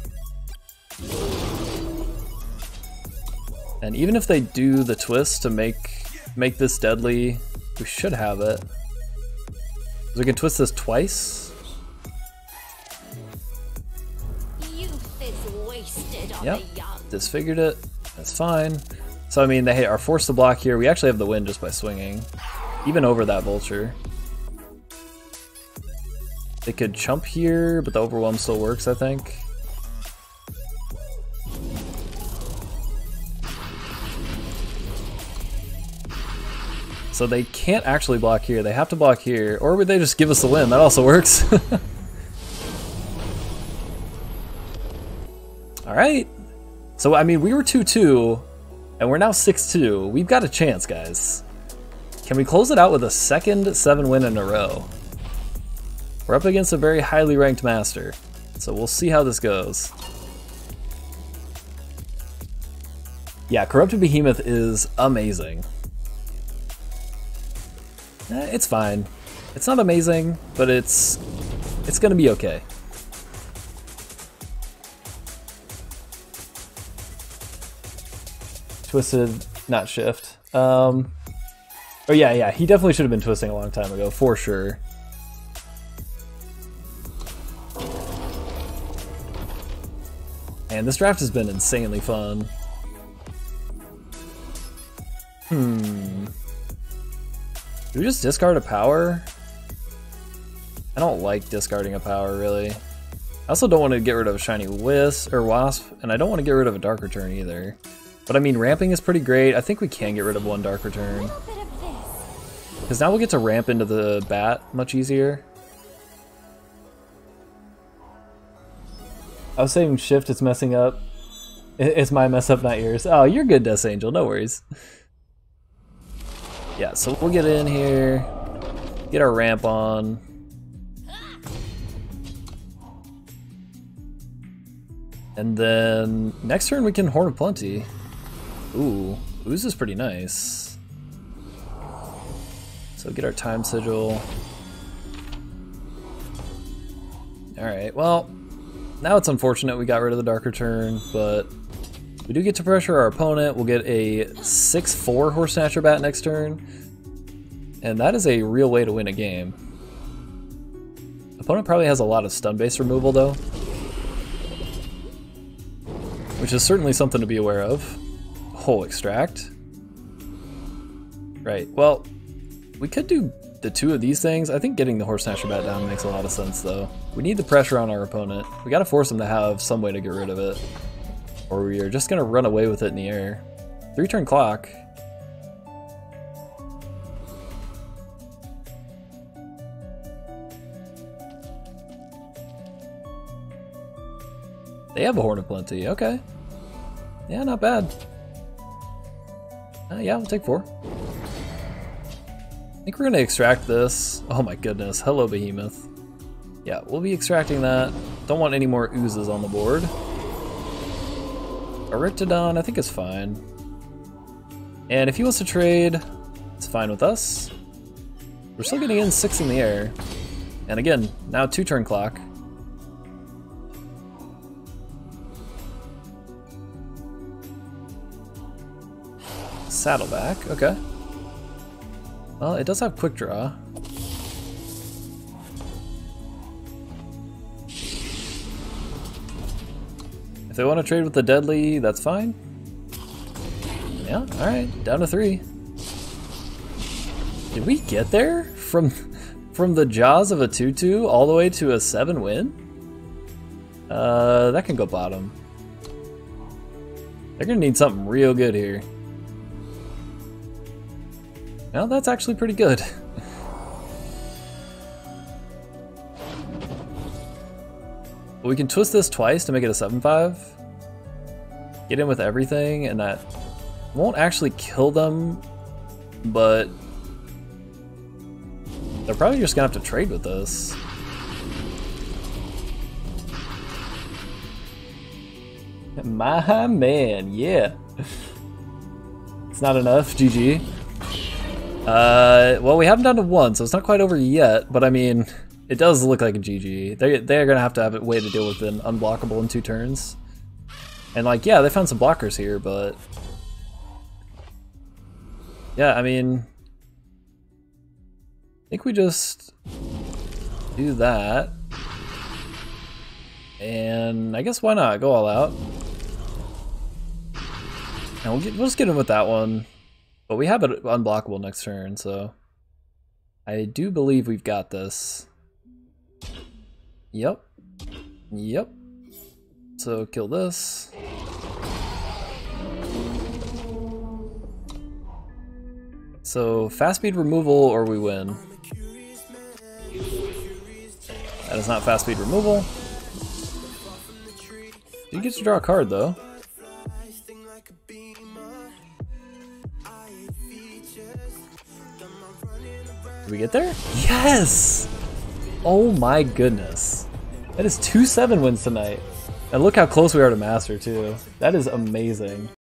And even if they do the twist to make this deadly, we should have it. So we can twist this twice. Youth is wasted on Yep, the young. disfigured it. That's fine. So I mean, they are forced to block here. We actually have the win just by swinging, even over that vulture. They could chump here, but the overwhelm still works, I think. So they can't actually block here. They have to block here, or would they just give us the win? That also works. All right. So I mean, we were 2-2, and we're now 6-2. We've got a chance, guys. Can we close it out with a second 7 win in a row? We're up against a very highly ranked master, so we'll see how this goes. Yeah, Corrupted Behemoth is amazing. It's fine. It's not amazing, but it's gonna be okay. Twisted, not shift. Oh yeah, he definitely should have been twisting a long time ago, for sure. And this draft has been insanely fun. Do we just discard a power? I don't like discarding a power, really. I also don't want to get rid of a Shiny Wasp, and I don't want to get rid of a Dark Return either. But I mean, ramping is pretty great. I think we can get rid of one Dark Return. Because now we'll get to ramp into the bat much easier. I was saying shift is messing up. It's my mess up, not yours. Oh, you're good, Death Angel, no worries. Yeah, so we'll get in here, get our ramp on. And then next turn we can Horn of Plenty. Ooh, Ooze is pretty nice. So get our Time Sigil. Alright, well, now it's unfortunate we got rid of the Dark Return, but we do get to pressure our opponent. We'll get a 6-4 Horse Snatcher Bat next turn, and that is a real way to win a game. Opponent probably has a lot of stun-based removal though, which is certainly something to be aware of. Whole Extract. Right, well, we could do the 2 of these things. I think getting the Horse Snatcher Bat down makes a lot of sense though. We need the pressure on our opponent. We gotta force him to have some way to get rid of it, or we are just gonna run away with it in the air. 3-turn clock. They have a Horn of Plenty, okay. Yeah, not bad. Yeah, we'll take 4. I think we're gonna extract this. Oh my goodness, hello Behemoth. Yeah, we'll be extracting that. Don't want any more oozes on the board. Eryctodon, I think is fine. And if he wants to trade, it's fine with us. We're still getting in 6 in the air. And again, now 2-turn clock. Saddleback, okay. Well, it does have quick draw. If they want to trade with the deadly, that's fine. Yeah, alright, down to 3. Did we get there? From the jaws of a 2-2 all the way to a 7 win? That can go bottom. They're gonna need something real good here. Well, that's actually pretty good. We can twist this twice to make it a 7-5. Get in with everything, and that won't actually kill them, but They're probably just gonna have to trade with this. My man, yeah. It's not enough, GG. Well, we haven't done to 1, so it's not quite over yet, but I mean, it does look like a GG. They're gonna have to have a way to deal with an unblockable in 2 turns. And like, yeah, they found some blockers here, but... yeah, I mean... I think we just do that. And I guess why not? Go all out. And we'll just get him with that one. But we have it unblockable next turn, so I do believe we've got this. Yep. Yep. So kill this. So fast speed removal or we win. That is not fast speed removal. You get to draw a card though. Did we get there? Yes! Oh my goodness. That is 2-7 wins tonight. And look how close we are to Master too. That is amazing.